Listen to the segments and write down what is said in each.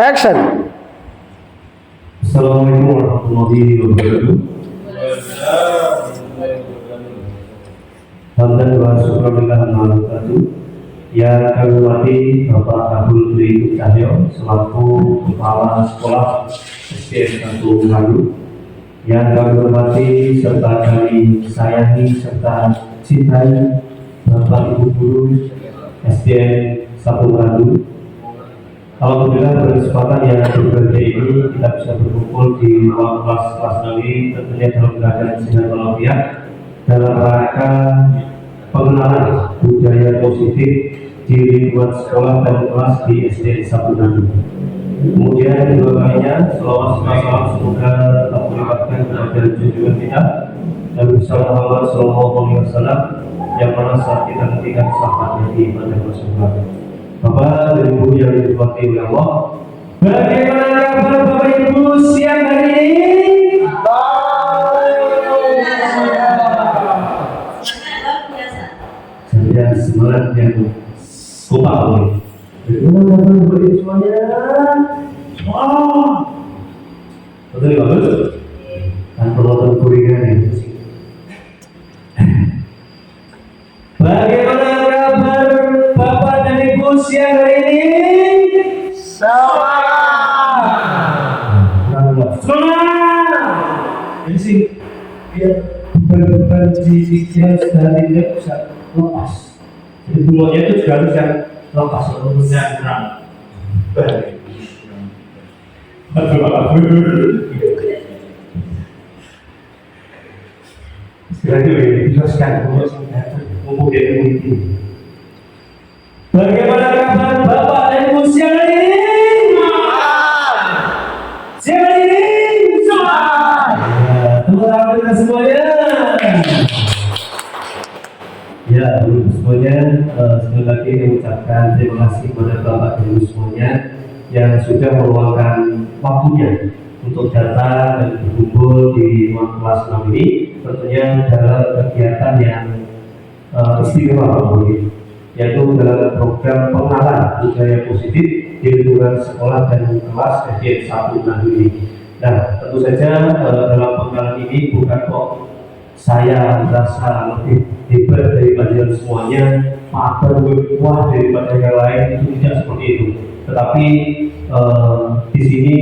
Action. Assalamualaikum warahmatullahi wabarakatuh. Hamdan wa syukurillah wabarakatuh. Yang kami hormati Bapak Abdul Dwi Cahyo selaku Kepala Sekolah SDN 1 Manado. Yang kami hormati serta kami sayangi serta cintai Bapak Ibu Guru SDN 1 Manado. Alhamdulillah berkesempatan yang berbahagia ini kita bisa berkumpul di ruang kelas kami tentunya dalam keadaan sehat walafiat dalam rangka pengenalan budaya positif di lingkungan sekolah dan kelas di SD 1 Manado. Kemudian kedua kalinya selawat salam semoga tetap melibatkan kepada junjungan kita Nabi Muhammad SAW yang mana saat kita ketika sahabatnya di pada Rasulullah. Bapak dan Ibu yang dirahmati oleh Allah, bagaimana kabar Bapak Ibu siang hari ini? Saya semangat yang kompak boleh. Bagaimana kabar Bapak Ibu semuanya? Wah, betul ya bagus. Dan penonton kuliah ini. Bagaimana kabar Bapak dan Ibu siang hari ini? Semangat! Ini sih biar beban di pikiran sudah tidak bisa lepas. Jadi semuanya itu sudah harus yang lepas. Yang kurang. Sekali lagi dijelaskan untuk dia ini. Bagaimana kabar Bapak dan Ibu siang hari ini? Siang hari ini? Tepuk tangan kita semuanya. Ya, semuanya sekali lagi mengucapkan terima kasih kepada Bapak dan Ibu semuanya yang sudah meluangkan waktunya untuk datang dan berkumpul di ruang kelas 6 ini, tentunya dalam kegiatan yang istimewa yaitu dalam program pengenalan budaya positif di lingkungan sekolah dan kelas SD 1 Manado ini. Nah, tentu saja dalam pengenalan ini bukan kok saya merasa lebih hebat daripada semuanya, atau lebih kuat daripada yang lain, itu tidak seperti itu. Tetapi di sini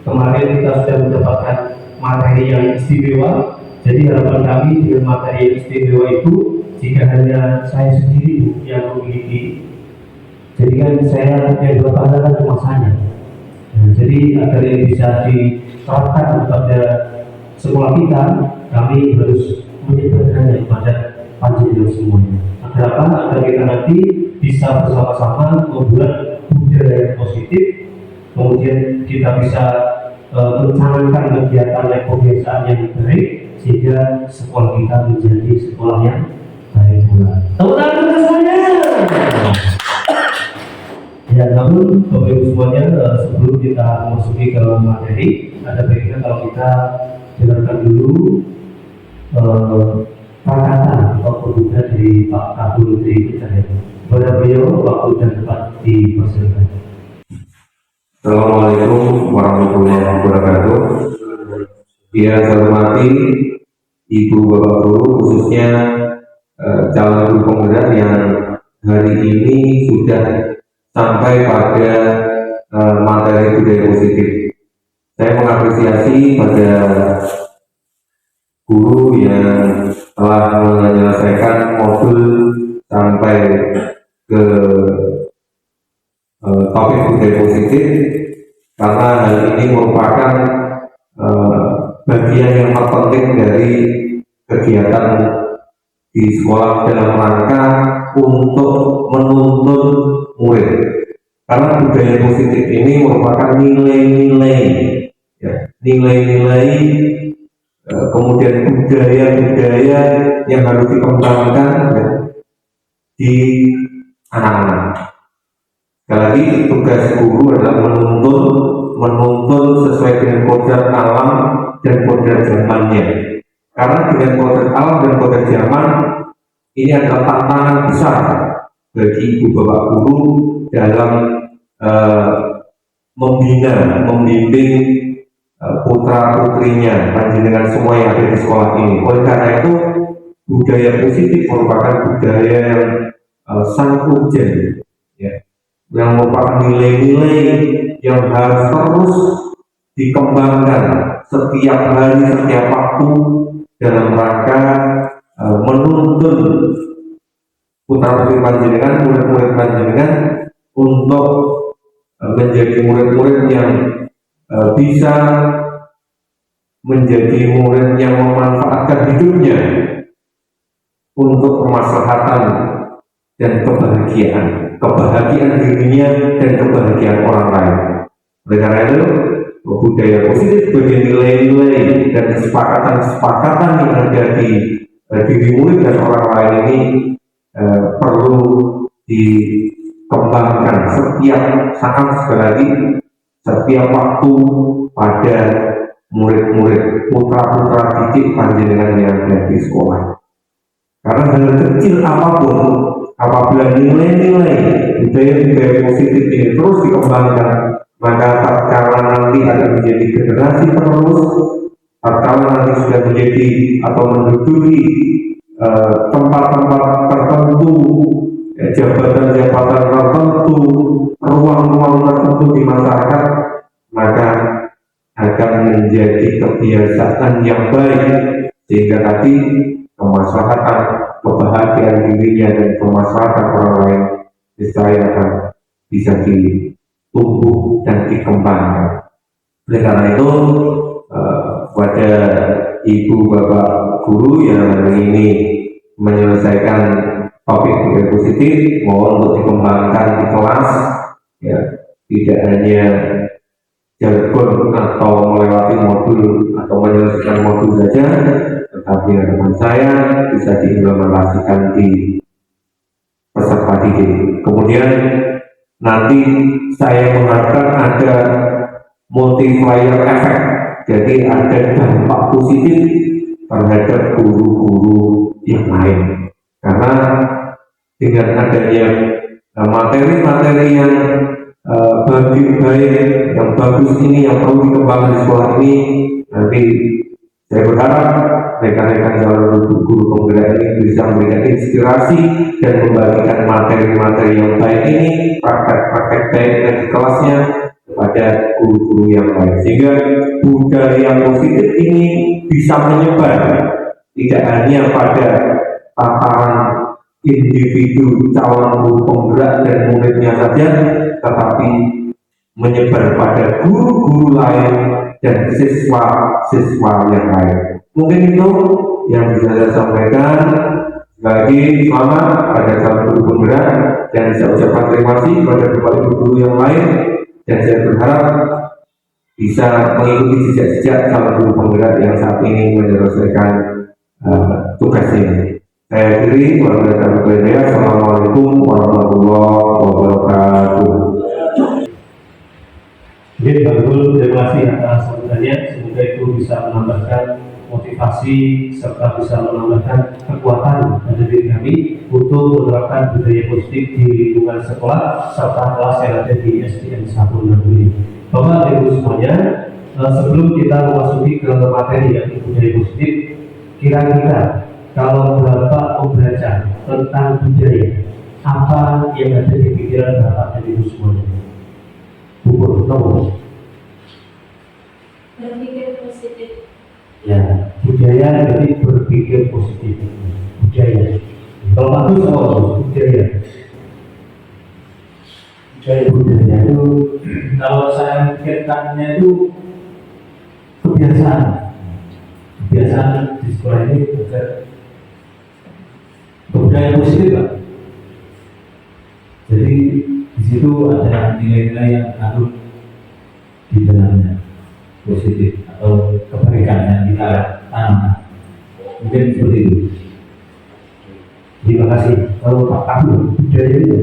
kemarin kita sudah mendapatkan materi yang istimewa. Jadi harapan kami dengan materi yang istimewa itu, jika hanya saya sendiri yang memiliki, jadi kan saya yang bertanya cuma saya. Nah, jadi agar yang bisa diterapkan kepada sekolah kita, kami harus menyebarkannya kepada panjenengan semuanya. Agar apa? Agar kita nanti bisa bersama-sama membuat budaya yang positif, kemudian kita bisa mencanangkan kegiatan yang kebiasaan yang baik, sehingga sekolah kita menjadi sekolah yang baik pula. Tepuk tangan untuk semuanya. Ya, namun Bapak Ibu semuanya, sebelum kita memasuki ke materi, ada baiknya kalau kita dengarkan dulu kata-kata atau pembuka dari Pak Abdul Dwi Cahyo. Kepada beliau waktu dan tempat dipersilakan. Assalamualaikum warahmatullahi wabarakatuh. Yang saya hormati Ibu Bapak Guru, khususnya calon guru penggerak yang hari ini sudah sampai pada materi budaya positif. Saya mengapresiasi pada guru yang telah menyelesaikan modul sampai ke topik budaya positif, karena hal ini merupakan bagian yang terpenting dari kegiatan di sekolah dalam rangka untuk menuntun murid. Karena budaya positif ini merupakan nilai-nilai, ya, nilai-nilai kemudian budaya-budaya yang harus dikembangkan, ya, di anak-anak. Sekali lagi, tugas guru adalah menuntun sesuai dengan kodrat alam dan kodrat zamannya. Karena dengan kodrat alam dan kodrat zaman ini adalah tantangan besar bagi ibu bapak guru dalam membina, membimbing putra putrinya panjenengan semua yang ada di sekolah ini. Oleh karena itu budaya positif merupakan budaya yang sangat urgent, ya, yang merupakan nilai-nilai yang harus terus dikembangkan setiap hari, setiap waktu dalam rangka menuntun putra putri panjenengan, murid-murid panjenengan untuk menjadi murid-murid yang bisa menjadi murid yang memanfaatkan hidupnya untuk kemaslahatan dan kebahagiaan dirinya dan kebahagiaan orang lain. Oleh karena itu, budaya positif sebagai nilai-nilai dan kesepakatan yang ada di diri murid dan orang lain ini perlu dikembangkan setiap saat, sekali lagi setiap waktu pada murid-murid putra-putra didik panjenengan yang ada di sekolah. Karena hal kecil apapun, apabila nilai-nilai budaya positif ini terus dikembangkan, maka tatkala nanti akan menjadi generasi penerus, tatkala nanti sudah menjadi atau menduduki tempat-tempat tertentu, jabatan-jabatan tertentu, ruang-ruang tertentu di masyarakat, maka akan menjadi kebiasaan yang baik, sehingga tadi kemaslahatan, kebahagiaan dirinya dan kemaslahatan orang lain niscaya akan bisa ditumbuh dan dikembangkan. Oleh karena itu, pada ibu bapak guru yang hari ini menyelesaikan topik budaya positif, mohon untuk dikembangkan di kelas, ya, tidak hanya jargon atau melewati modul atau menyelesaikan modul saja, tetapi harapan saya bisa diimplementasikan di peserta didik. Kemudian nanti saya mengharapkan ada multiplier effect, jadi ada dampak positif terhadap guru-guru yang lain. Karena dengan adanya materi-materi yang baik, yang bagus ini, yang perlu dikembangkan di sekolah ini, nanti saya berharap rekan-rekan calon guru penggerak ini bisa memberikan inspirasi dan membagikan materi-materi yang baik ini, praktek-praktek baik di kelasnya kepada guru-guru yang lain, sehingga budaya yang positif ini bisa menyebar tidak hanya pada tataran individu calon guru penggerak dan muridnya saja, tetapi menyebar pada guru-guru lain dan siswa-siswa yang lain. Mungkin itu yang bisa saya sampaikan. Lagi selamat pada calon guru penggerak, dan saya ucapkan terima kasih kepada bapak ibu guru yang lain, dan saya berharap bisa mengikuti jejak-jejak calon guru penggerak yang saat ini menyelesaikan tugasnya. Saya akhiri, wassalamualaikum warahmatullahi wabarakatuh. Jadi Bagul, terima kasih atas sambutannya. Semoga itu bisa menambahkan motivasi serta bisa menambahkan kekuatan pada diri kami untuk menerapkan budaya positif di lingkungan sekolah serta kelas yang ada di SDN 1 ini. Bapak Ibu semuanya, sebelum kita memasuki ke materi yang budaya positif, kira-kira kalau Bapak membaca tentang budaya, apa yang ada di pikiran Bapak dan Ibu semuanya? Berpikir positif. Ya, budaya berarti berpikir positif. Budaya. Kalau bagus apa? Budaya. Budaya itu kalau saya pikirkannya itu kebiasaan. Kebiasaan di sekolah ini agar budaya positif, Pak. Jadi di situ ada nilai-nilai yang harus di dalamnya positif atau kebaikan yang kita tanamkan. Mungkin seperti itu. Terima kasih. Kalau Pak Abdul, budaya itu.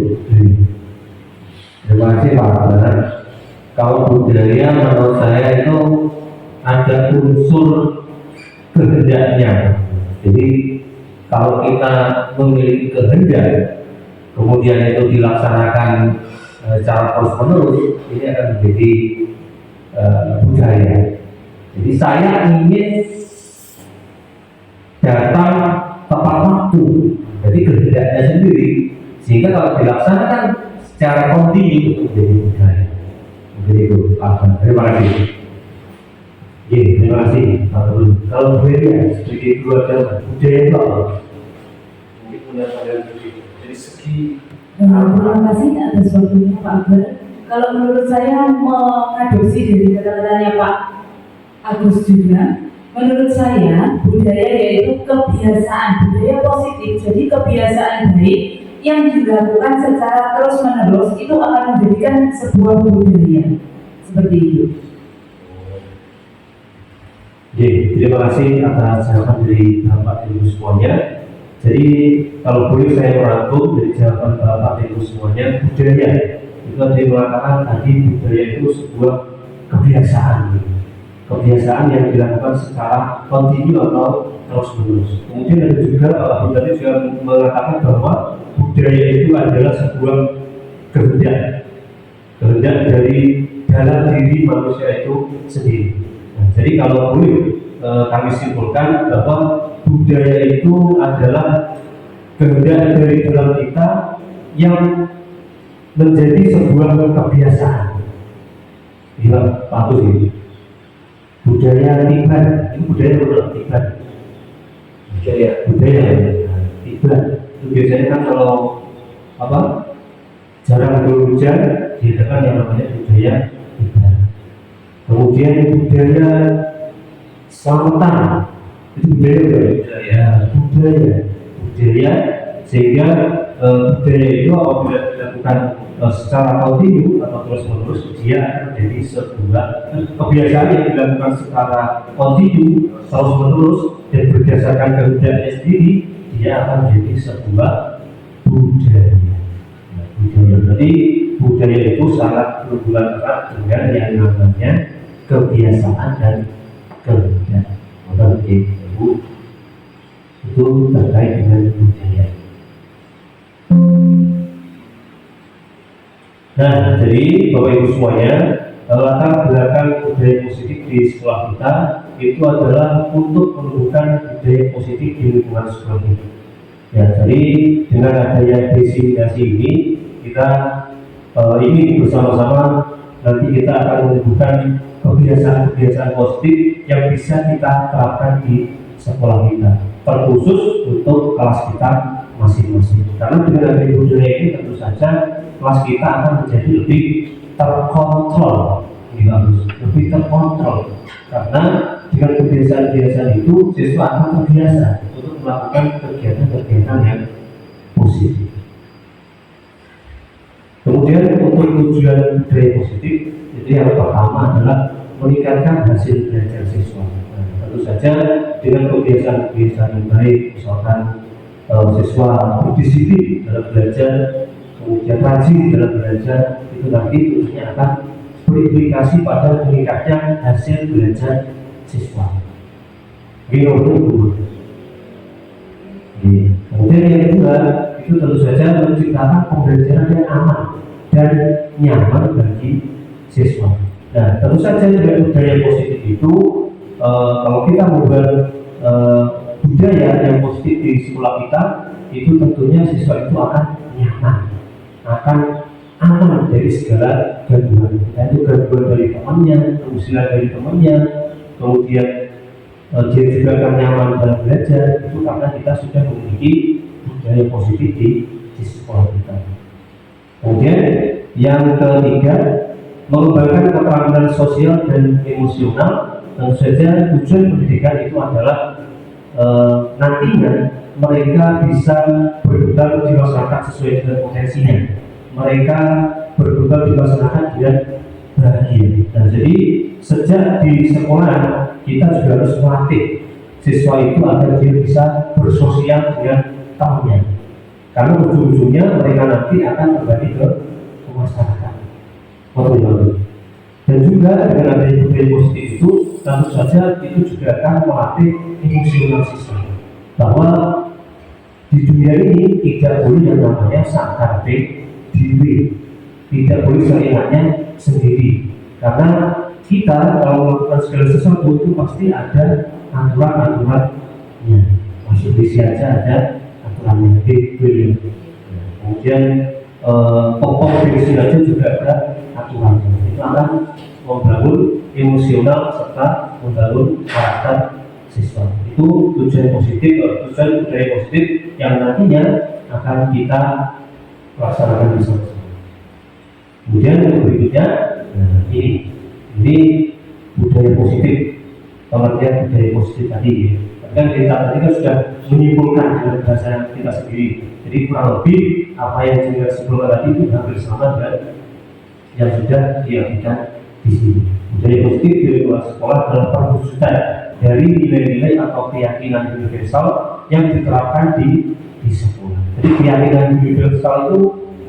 Terima kasih Pak Abdul. Kalau budaya menurut saya itu ada unsur kehendaknya. Jadi kalau kita memiliki kehendak, kemudian itu dilaksanakan secara terus menerus ini akan menjadi budaya. Jadi saya ingin datang tepat waktu, jadi kehendaknya sendiri, sehingga kalau dilaksanakan secara kontinu itu menjadi budaya. Mungkin itu terima kasih. Terima kasih Pak Guru. Kalau budaya sebagai keluarga budaya itu apa? Mungkin punya pandangan dari segi. Terima kasih atas waktunya Pak Akbar. Kalau menurut saya mengadopsi dari kata-katanya Pak Agus juga, menurut saya budaya yaitu kebiasaan, budaya positif. Jadi kebiasaan baik yang dilakukan secara terus menerus itu akan menjadikan sebuah budaya seperti itu. Terima kasih atas jawaban dari Bapak Ibu semuanya. Jadi kalau boleh saya merangkum dari jawaban Bapak Ibu semuanya, budaya itu ada yang mengatakan tadi budaya itu sebuah kebiasaan yang dilakukan secara kontinu atau terus menerus. Kemudian ada juga Bapak Ibu tadi juga mengatakan bahwa budaya itu adalah sebuah kehendak dari dalam diri manusia itu sendiri. Jadi kalau boleh kami simpulkan bahwa budaya itu adalah kehendak dari dalam kita yang menjadi sebuah kebiasaan. Gila, bagus ini. Budaya tiban, ini budaya betul tiban. Budaya tiban. Itu biasanya kan kalau jarang hujan, diadakan yang namanya budaya tiban. Kemudian budaya selamatan itu budaya sehingga budaya itu apabila dilakukan secara kontinu atau terus menerus dia akan menjadi sebuah kebiasaan yang dilakukan secara kontinu terus menerus dan berdasarkan kehendaknya sendiri, dia akan menjadi sebuah budaya. Jadi budaya itu sangat berhubungan erat dengan yang namanya kebiasaan dan kehendak. Itu terkait dengan budaya. Nah, jadi Bapak Ibu semuanya, latar belakang budaya positif di sekolah kita itu adalah untuk menumbuhkan budaya positif di lingkungan sekolah kita. Ya, jadi dengan adanya diseminasi ini kita ini bersama-sama nanti kita akan menumbuhkan kebiasaan-kebiasaan positif yang bisa kita terapkan di sekolah kita, terkhusus untuk kelas kita masing-masing. Karena dengan adanya budaya ini tentu saja kelas kita akan menjadi lebih terkontrol, lebih terkontrol. Karena dengan kebiasaan-kebiasaan itu siswa akan terbiasa untuk melakukan kegiatan-kegiatan yang positif. Kemudian untuk tujuan budaya positif, jadi yang pertama adalah meningkatkan hasil belajar siswa. Nah, tentu saja dengan kebiasaan-kebiasaan yang baik, misalkan siswa berdisiplin dalam belajar, kemudian rajin dalam belajar, itu nanti tentunya akan berimplikasi pada meningkatnya hasil belajar siswa. Kemudian yang kedua, itu tentu saja menciptakan pembelajaran yang aman dan nyaman bagi siswa. Nah, tentu saja dengan budaya positif itu, kalau kita membuat budaya yang positif di sekolah kita, itu tentunya siswa itu akan nyaman, akan aman dari segala gangguan. Itu gangguan dari temannya, kemusilan dari temannya, kemudian dia juga akan nyaman dalam belajar. Itu karena kita sudah memiliki budaya positif di sekolah kita. Kemudian yang ketiga, mengembangkan keterampilan sosial dan emosional. Tentu saja tujuan pendidikan itu adalah nantinya mereka bisa berkembang di masyarakat sesuai dengan potensinya. Mereka berkembang di masyarakat dengan bahagia. Nah, jadi sejak di sekolah kita juga harus melatih siswa itu agar dia bisa bersosial dengan temannya. Karena ujung-ujungnya mereka nanti akan kembali ke masyarakat. Dan juga dengan adanya budaya positif itu, tentu saja itu juga akan melatih emosional siswa. Bahwa di dunia ini tidak boleh yang namanya sakar diri. tidak boleh seenaknya sendiri, karena kita kalau melakukan segala sesuatu itu pasti ada aturan-aturannya. Masuk di sini aja ada aturannya. Kemudian tokoh diri aja juga ada aturannya. Itu akan membangun emosional serta membangun karakter siswa. Itu tujuan positif, tujuan budaya positif yang nantinya akan kita laksanakan bersama. Kemudian yang berikutnya, ini budaya positif. Pengertian budaya positif tadi, kan kita tadi kan sudah menyimpulkan dengan bahasa kita sendiri. Jadi kurang lebih apa yang kita sebelumnya tadi itu hampir sama dengan yang sudah diartikan di sini. Budaya positif di luar sekolah adalah perwujudan dari nilai-nilai atau keyakinan universal yang diterapkan di sekolah. Jadi keyakinan universal itu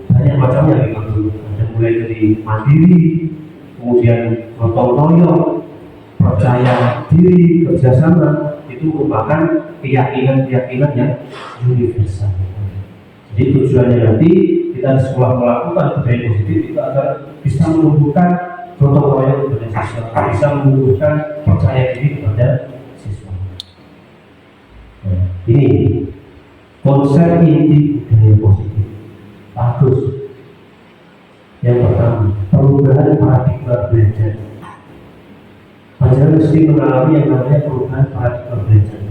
banyak macamnya, ada mulai dari mandiri, kemudian gotong royong, percaya diri, kerjasama, itu merupakan keyakinan-keyakinan yang universal. Jadi tujuannya nanti kita di sekolah melakukan budaya positif itu agar bisa menumbuhkan gotong royong kepada siswa, bisa menumbuhkan percaya diri kepada siswa. Ini konsep inti budaya positif. Bagus. Yang pertama, perubahan paradigma belajar. Pelajar mesti mengalami yang namanya perubahan paradigma belajar.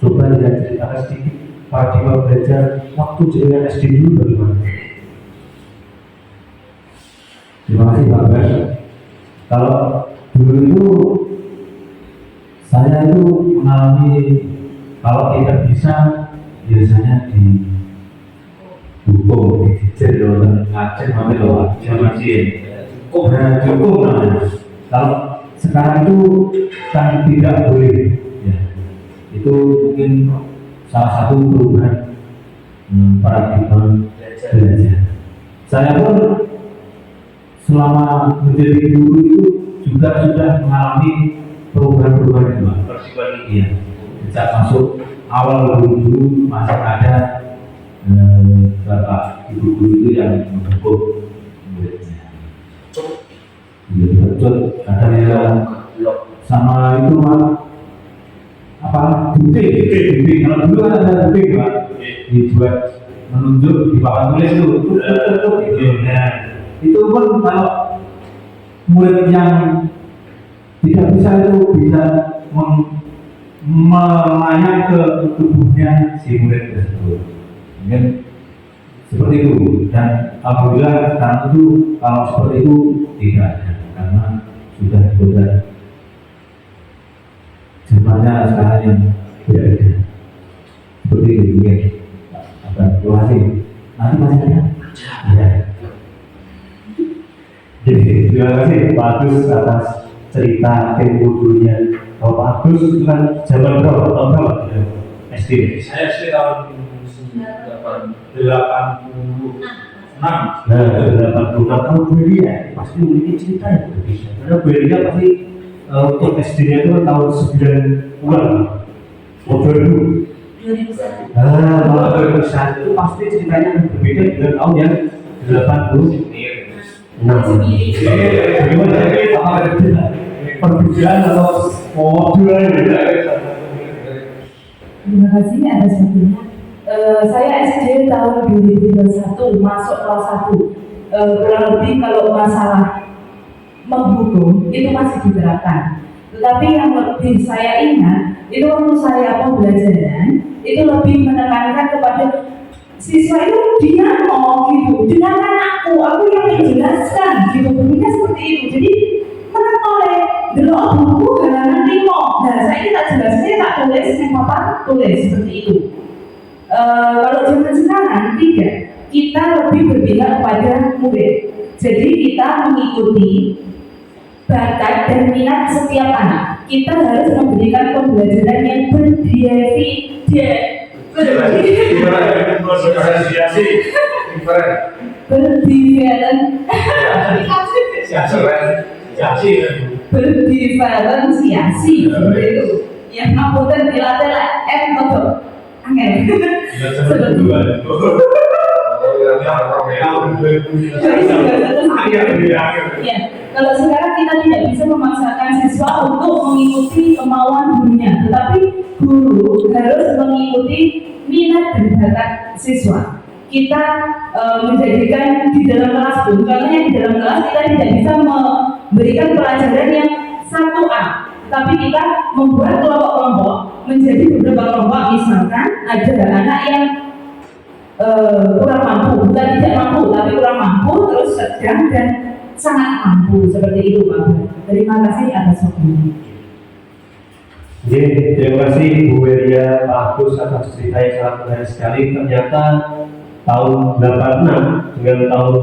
Coba lihat ceritakan sedikit paradigma belajar waktu jenengan SD dulu bagaimana? Terima kasih Pak Bas. Kalau dulu itu saya itu mengalami kalau tidak bisa biasanya di hukum, dididik dan ngajar sampai loh, jangan sih. Cukup namanya. Kalau sekarang itu kan tidak boleh, ya. Itu mungkin salah satu perubahan paradigma belajar. Saya pun selama menjadi guru itu juga sudah mengalami perubahan-perubahan itu, Pak. Iya. Sejak masuk awal dulu masih ada bapak ibu guru itu yang mendukung muridnya. Iya betul. Kadang sama itu Pak, apa dinding. Kalau dulu kan ada dinding Pak, dibuat menunjuk di papan tulis itu. Nah, itu pun kalau murid yang tidak bisa itu bisa melayang ke tubuhnya si murid tersebut. Mungkin seperti itu, dan alhamdulillah sekarang itu kalau seperti itu tidak ada, karena sudah berbeda zamannya sekarang yang berbeda. Seperti itu ya. Terima kasih. Nanti masih ada? Ada. Jadi terima kasih Pak Agus atas cerita tempo dulunya. Kalau Pak Agus itu kan zaman berapa? Tahun berapa? SD. Saya SD tahun 86. Nah, 86 tahun Belia pasti memiliki cerita yang berbeda. Karena Belia pasti untuk SD-nya itu kan tahun 90-an. Oh 2000. Nah, kalau 2001 itu pasti ceritanya berbeda dengan tahun yang 86. Bagaimana? Apa berbeda? Perbedaan atau modul? Terima kasih atas waktunya. Saya SD tahun 2021 masuk kelas 1. Kurang lebih kalau masalah menghukum itu masih diterapkan. Tetapi yang lebih saya ingat itu waktu saya pembelajaran itu lebih menekankan kepada siswa itu dia mau gitu, dengarkan aku yang menjelaskan gitu, bunyinya seperti itu. Jadi menang oleh delok buku halangan 5. Nah saya tak jelasnya tak tulis, yang apa tulis seperti itu. Kalau zaman sekarang tidak, kita lebih berpihak kepada murid. Jadi kita mengikuti bakat dan minat setiap anak. Kita harus memberikan pembelajaran yang berdiferensiasi. Yang ngapunten dilatih F betul. Angin. Ya, kalau sekarang kita tidak bisa memaksakan siswa untuk mengikuti kemauan gurunya, tetapi guru harus mengikuti minat dan bakat siswa. Kita menjadikan di dalam kelas pun, contohnya di dalam kelas kita tidak bisa memberikan pelajaran yang 1A, tapi kita membuat kelompok-kelompok menjadi beberapa kelompok. Misalkan ada anak yang kurang mampu, bukan tidak mampu, tapi kurang mampu, terus sedang dan sangat mampu, seperti itu Pak. Terima kasih atas waktunya. Oke, terima kasih Bu Weria, Pak Agus atas cerita yang sangat menarik sekali. Ternyata tahun 86 dengan tahun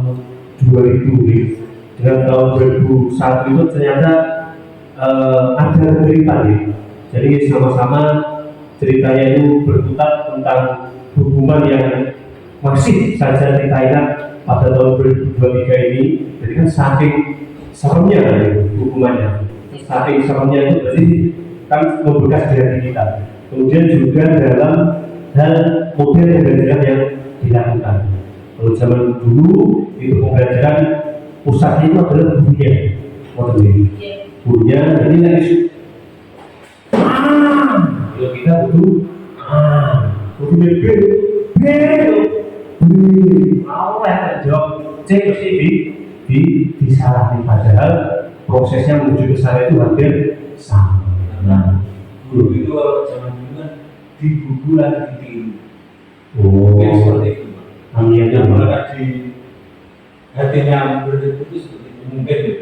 2000 dengan tahun 2001 itu ternyata ada kemiripan ya. Jadi sama-sama ceritanya itu berputar tentang hubungan yang masih saja kita ingat pada tahun 2023 ini. Jadi kan saking seremnya ya, hubungannya, saking seremnya itu berarti kan membekas di hati kita. Kemudian juga dalam hal model pembelajaran yang dilakukan. Kalau zaman dulu itu pembelajaran pusatnya itu adalah gurunya, model ini. Gurunya jadi lagi kalau kita butuh mau ya jawab C ke C disalahin, padahal prosesnya menuju ke sana itu hampir sama. Nah, Guru itu kalau zaman dulu kan di buku lagi ditiru. oh, Mungkin seperti itu. ambilnya Apakah di hatinya berdebu itu seperti itu mungkin ya.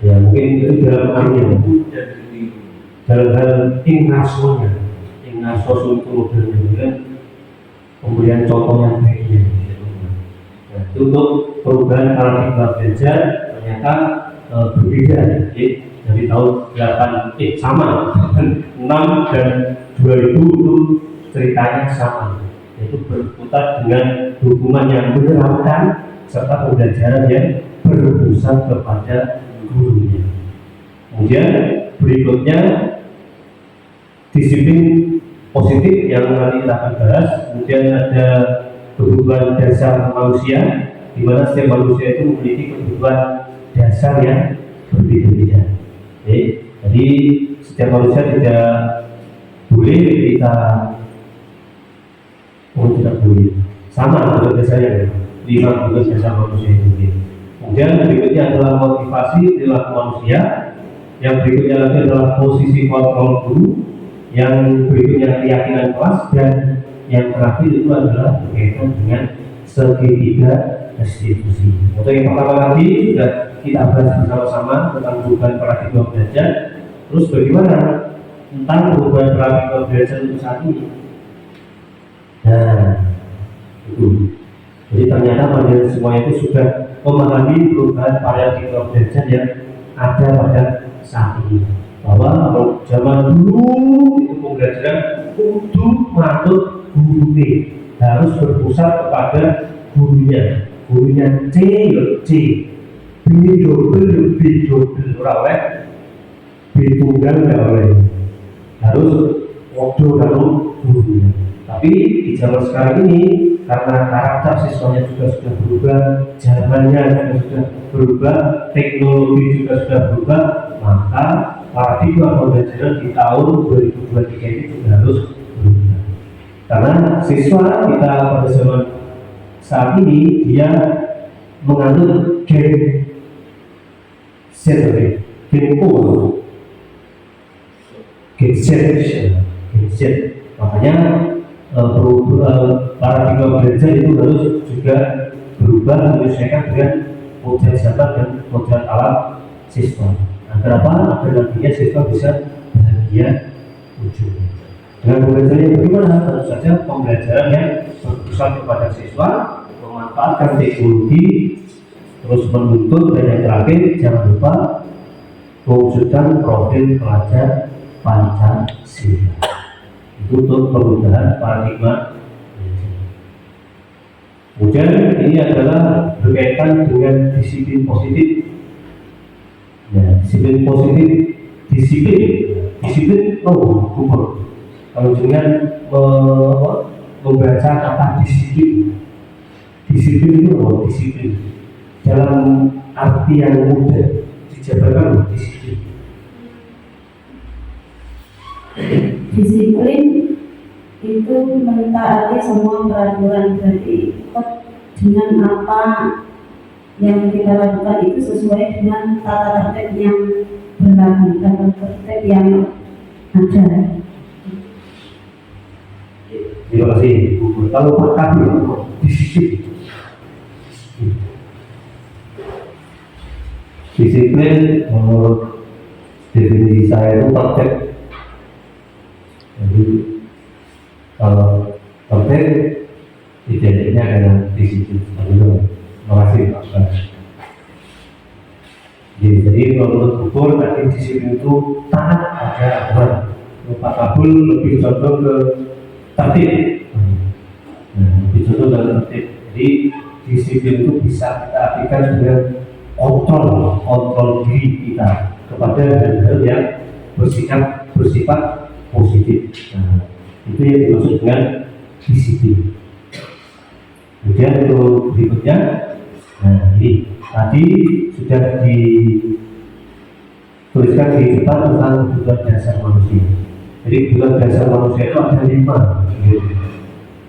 ya mungkin itu dalam amnya Dan ditiru. dalam hal ingasonya, ingasos untuk modelnya kan pemberian contoh yang baiknya. Nah, itu untuk perubahan paradigma belajar ternyata berbeda ya. Dari tahun 6 dan 2000 itu ceritanya sama, yaitu berputar dengan hubungan yang menyenangkan serta pembelajaran yang berpusat kepada gurunya. Kemudian berikutnya disiplin positif yang nanti kita akan bahas. Kemudian ada kebutuhan dasar manusia, di mana setiap manusia itu memiliki kebutuhan dasar yang berbeda-beda. Jadi setiap manusia tidak boleh kita tidak boleh sama kebutuhan dasarnya, 5 kebutuhan dasar manusia itu. Kemudian berikutnya adalah motivasi perilaku manusia. Yang berikutnya lagi adalah posisi kontrol guru. Yang berikutnya keyakinan kelas, dan yang terakhir itu adalah berkaitan dengan segitiga restitusi. Untuk yang pertama tadi sudah kita bahas bersama-sama tentang perubahan paradigma belajar. Terus bagaimana tentang perubahan paradigma belajar untuk saat ini? Nah, itu. Jadi ternyata pada semua itu sudah memahami perubahan paradigma belajar yang ada pada saat ini. Bahwa kalau zaman dulu itu pembelajaran untuk manut guru B, harus berpusat kepada gurunya. Gurunya C, C, B double, oleh B tunggal nggak oleh, harus waktu kalau gurunya. Tapi di zaman sekarang ini karena karakter siswanya juga sudah berubah, zamannya juga sudah berubah, teknologi juga sudah berubah, maka paradigma pembelajaran di tahun 2023 ini juga harus berubah. Karena siswa kita pada zaman saat ini dia menganut gen Z, makanya paradigma belajar itu harus juga berubah menyesuaikan dengan model zaman dan model alam siswa. Agar apa? Agar nantinya siswa bisa bahagia ujungnya. Dengan pembelajaran yang bagaimana? Tentu saja pembelajaran yang berpusat kepada siswa, memanfaatkan teknologi, terus menuntut, dan yang terakhir jangan lupa mewujudkan profil pelajar Pancasila. Itu untuk perubahan paradigma. Kemudian ini adalah berkaitan dengan disiplin positif. Ya, disiplin positif, disiplin ukur. Kalau dengan membaca kata disiplin Disiplin itu apa? Disiplin dalam arti yang mudah dijabarkan disiplin. Disiplin itu mentaati semua peraturan, berarti ikut dengan apa yang kita lakukan itu sesuai dengan tata tertib yang berlaku, tata tertib yang ada. Terima kasih. Kalau berkati disiplin. Disiplin menurut definisi saya itu tertib. Jadi kalau tertib identiknya dengan disiplin. Terima kasih Pak. Jadi menurut ukur tadi disiplin itu taat pada aturan. Pak Kabul lebih condong ke tertib. Lebih condong ke tertib. Jadi disiplin itu bisa kita artikan dengan kontrol diri kita kepada hal-hal yang bersifat positif. Itu yang dimaksud dengan disiplin. Kemudian untuk berikutnya, ini tadi sudah dituliskan di depan tentang kebutuhan dasar manusia. Jadi kebutuhan dasar manusia itu ada 5.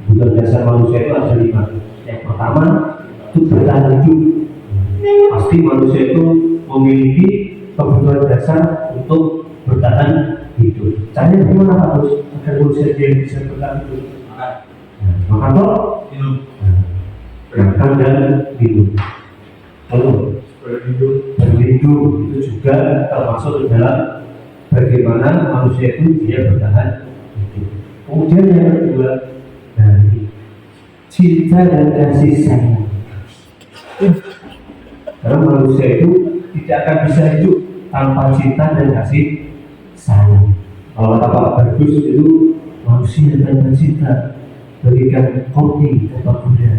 Kebutuhan dasar manusia itu ada 5. Yang pertama itu bertahan hidup. Pasti manusia itu memiliki kebutuhan dasar untuk bertahan hidup. Caranya bagaimana Pak Bos? Agar manusia yang bisa bertahan hidup. Makan toh? Minum. Makan dan minum. Lalu berlindung itu juga termasuk dalam bagaimana manusia itu dia bertahan hidup. Kemudian yang kedua dari cinta dan kasih sayang. Karena manusia itu tidak akan bisa hidup tanpa cinta dan kasih sayang. Kalau kata Pak Bagus itu manusia tanpa cinta berikan kopi tanpa kuda.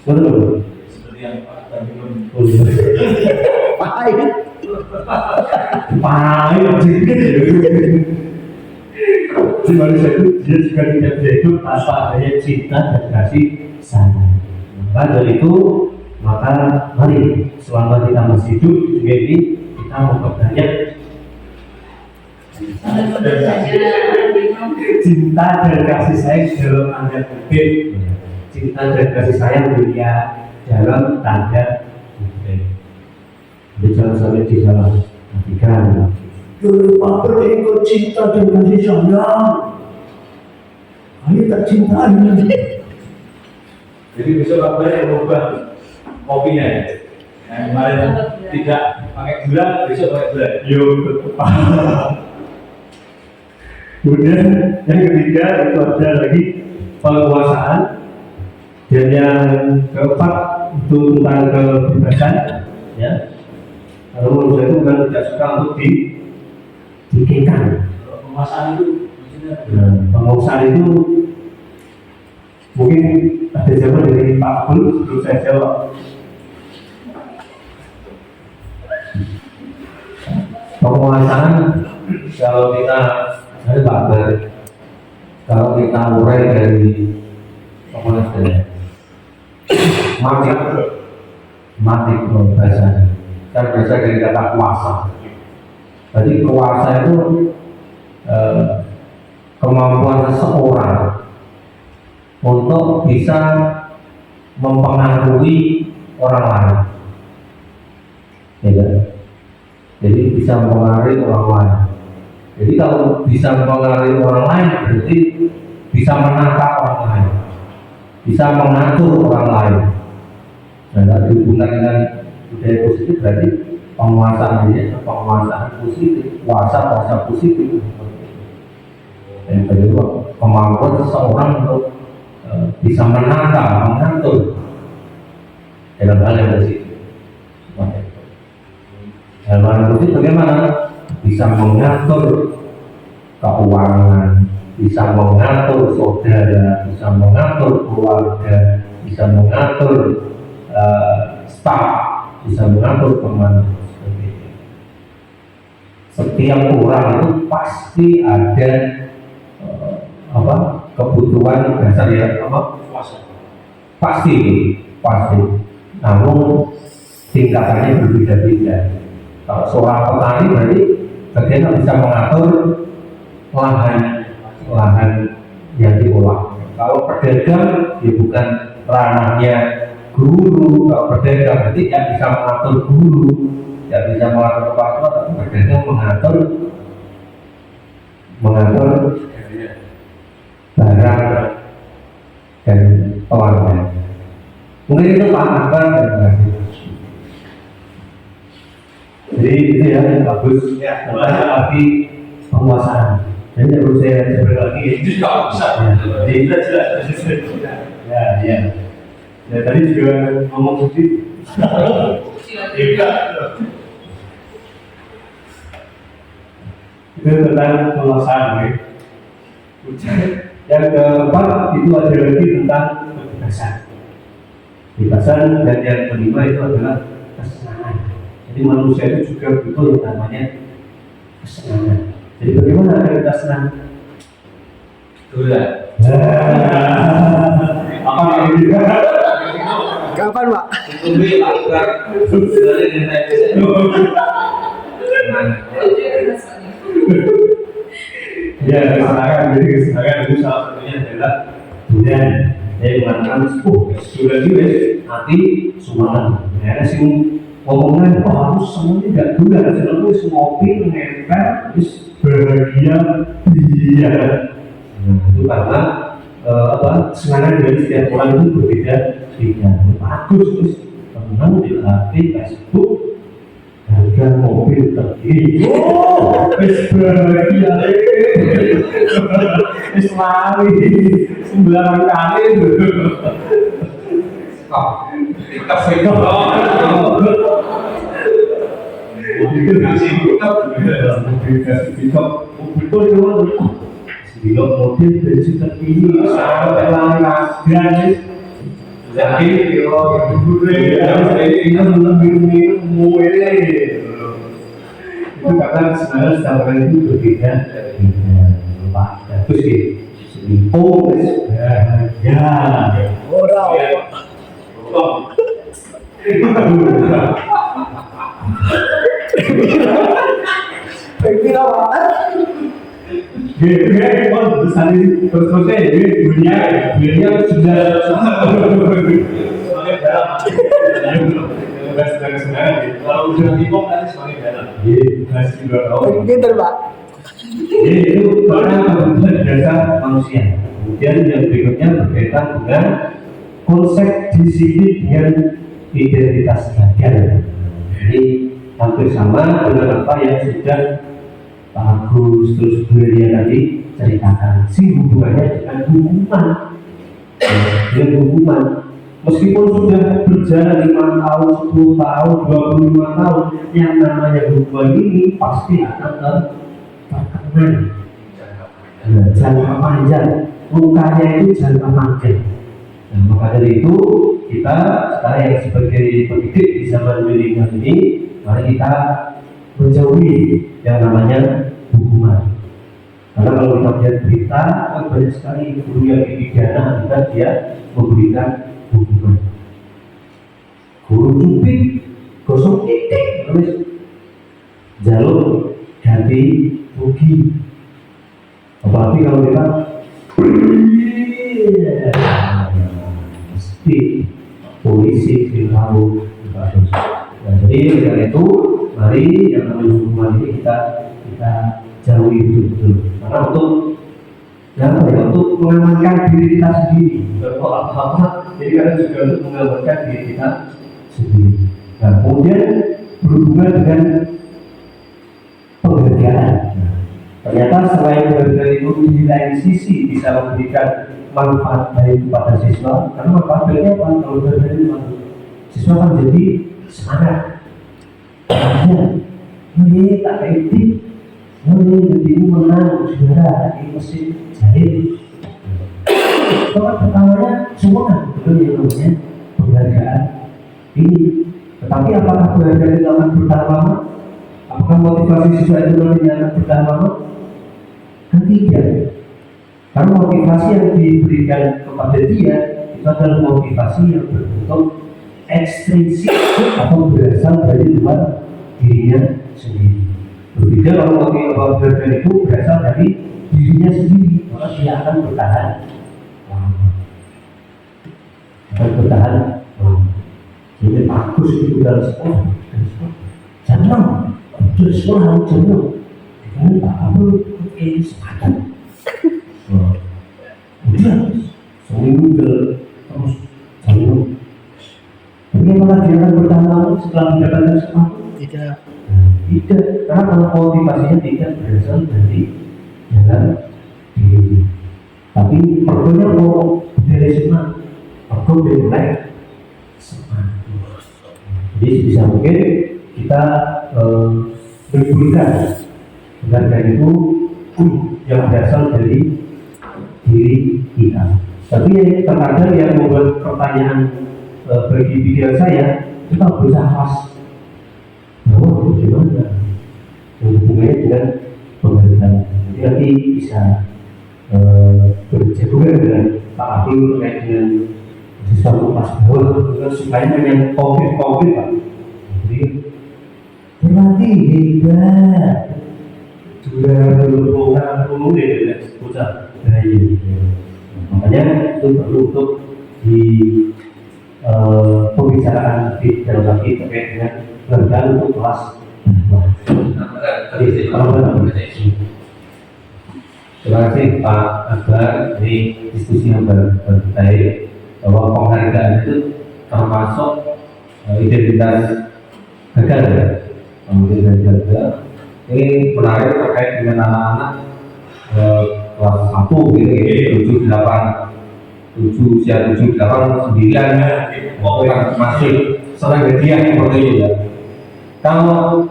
Betul. Seperti yang Pak Tanjung. Pahit. Jadi manusia itu dia juga tidak bisa hidup tanpa adanya cinta dan kasih sayang. Maka dari itu, maka mari selama kita masih hidup di dunia ini kita memperbanyak cinta dan kasih sayang dalam tanda kutip. Cinta dan kasih sayang dunia dalam tanda kutip. Jangan sampai disalahkan. Lupa berikut cinta dan kasih sayang. Ini tak cinta ini. Jadi besok Pak Bar yang merubah kopinya ya. Yang kemarin tidak pakai gula, besok pakai gula. Yo, kemudian yang ketiga itu ada lagi penguasaan, dan yang keempat itu tentang kebebasan, ya. Kalau manusia itu kan tidak suka untuk dikekang. Penguasaan itu maksudnya Penguasaan itu mungkin ada jawaban dari Pak Abdul sebelum saya jawab. Penguasaan kalau kita kalau kita urai dari penguasaan mati bahasa kan biasa dari kata kuasa. Jadi kuasa itu kemampuan seseorang untuk bisa mempengaruhi orang lain, ya. Jadi bisa mempengaruhi orang lain. Jadi kalau bisa mempengaruhi orang lain berarti bisa menata orang lain, bisa mengatur orang lain. Dan dihubungkan dengan budaya positif berarti penguasaan positif, kuasa positif. Dan kedua kemampuan seseorang untuk bisa menata, mengatur dalam hal yang positif. Dalam hal positif bagaimana? Bisa mengatur keuangan, bisa mengatur saudara, bisa mengatur keluarga, bisa mengatur staf, bisa mengatur teman. Setiap orang itu pasti ada kebutuhan dasar ya, pasti, pasti. Namun tingkatannya berbeda-beda. Kalau seorang petani berarti bagaimana bisa mengatur lahan yang diolah. Kalau pedagang ya bukan ranahnya guru. Kalau pedagang berarti yang bisa mengatur guru, yang bisa mengatur pasar, tapi pedagang mengatur barang dan pelanggan. Mungkin itu Pak Akbar dan Pak. Jadi itu ya yang bagus ya, tentang arti penguasaan. Jadi tidak perlu saya sebentar lagi. Itu juga bisa. Jadi jelas. Ya. Ya tadi juga ngomong sedikit. Itu tentang penguasaan. Ya. Yang keempat itu ada lagi tentang kebebasan. Kebebasan dan yang kelima itu adalah kesenangan. Jadi manusia itu juga butuh yang namanya kesenangan. Jadi bagaimana agar kita senang? Sudah. Apa ini? Kapan, Pak? Tunggu Pak. Sudah Ya, kesenangan. Jadi kesenangan itu salah satunya adalah kemudian saya mengatakan, sudah juga nanti semuanya. Ya, sih ngomongnya, harus semuanya tidak gula, selalu ngopi, nempel, terus bahagia, iya. Itu karena kesenangan dari setiap orang itu berbeda-beda. Bagus, terus teman di HP, Facebook, harga mobil tertinggi. Wis bahagia, wis lari, 9 kali. Mobil bensin tertinggi sampai lari jadi yang minum itu karena sebenarnya setiap itu berbeda. Terus selingkuh, dunia sudah kalau udah hipok nanti semakin dalam. Pinter, Pak. Itu karena kebutuhan dasar manusia. Kemudian yang berikutnya berkaitan dengan konsep disiplin dengan identitas bagian. Jadi hampir sama dengan apa yang sudah Pak Agus terus beliau tadi ceritakan. Hubungannya dengan hukuman. Meskipun sudah berjalan 5 tahun, 10 tahun, 25 tahun, yang namanya hubungan ini pasti akan terkenal. Jangka panjang, lukanya itu jangka panjang. Nah, maka dari itu kita sekarang yang sebagai pendidik di zaman milenial ini, mari kita menjauhi yang namanya hukuman. Karena kalau kita lihat berita, banyak sekali guru yang dipidana akibat dia memberikan hukuman. Guru cupik, gosok titik, terus jalur ganti rugi. Apalagi kalau kita mesti polisi tahu. Nah, jadi dengan itu, mari yang namanya hukuman ini kita jauhi betul-betul. Karena untuk mengamankan diri kita sendiri. Kalau apa-apa, jadi karena juga untuk mengamankan diri kita sendiri. Nah, kemudian berhubungan dengan penghargaan. Ternyata selain penghargaan itu di lain sisi bisa memberikan manfaat baik kepada siswa. Karena manfaatnya apa? Kalau penghargaan itu siswa kan jadi semangat. Ini tak etik. Ini menang juara di mesin jahit. Kalau pertamanya semua kan betul yang namanya penghargaan ini. Tetapi apakah penghargaan itu akan bertahan lama? Apakah motivasi siswa itu nanti akan bertahan lama? Kan tidak. Karena motivasi yang diberikan kepada dia itu itu adalah motivasi yang berbentuk ekstrinsik atau berasal dari luar dirinya sendiri. Berbeda kalau motivasi berbeda itu berasal dari dirinya sendiri, maka dia akan bertahan lama. Akan bertahan lama. Jadi bagus itu dalam sekolah, jangan di sekolah jangan, karena tak perlu kesempatan. Kemudian seminggu terus jangan. Bagaimana dia akan bertahan lama setelah mendapatkan sesuatu? Tidak. Tidak, karena kalau motivasinya tidak berasal dari dalam diri, tapi perlunya mau dari semangat, perlu dari semangat. Jadi bisa mungkin kita berguna dengan itu yang berasal dari diri kita. Tapi terkadang yang membuat pertanyaan bagi pikiran saya, kita berusaha pas bahwa bagaimana hubungannya dengan pemerintahan. Jadi nanti bisa berjagoan dengan Pak Abdul terkait dengan sesuatu pas bahwa supaya yang konkret Pak. Jadi berarti hebat. Juga berhubungan dulu ya, bocah. Makanya itu perlu untuk di pembicaraan di dalam lagi terkait dengan gagal untuk kelas. Terima kasih Pak Akbar, ini diskusi yang baik bahwa penghargaan itu termasuk identitas gagal ya. Identitas gagal ini menarik terkait dengan anak-anak kelas 1 gitu, 7, 8 sendirian bukan masih senang hadiah seperti itu ya. Kalau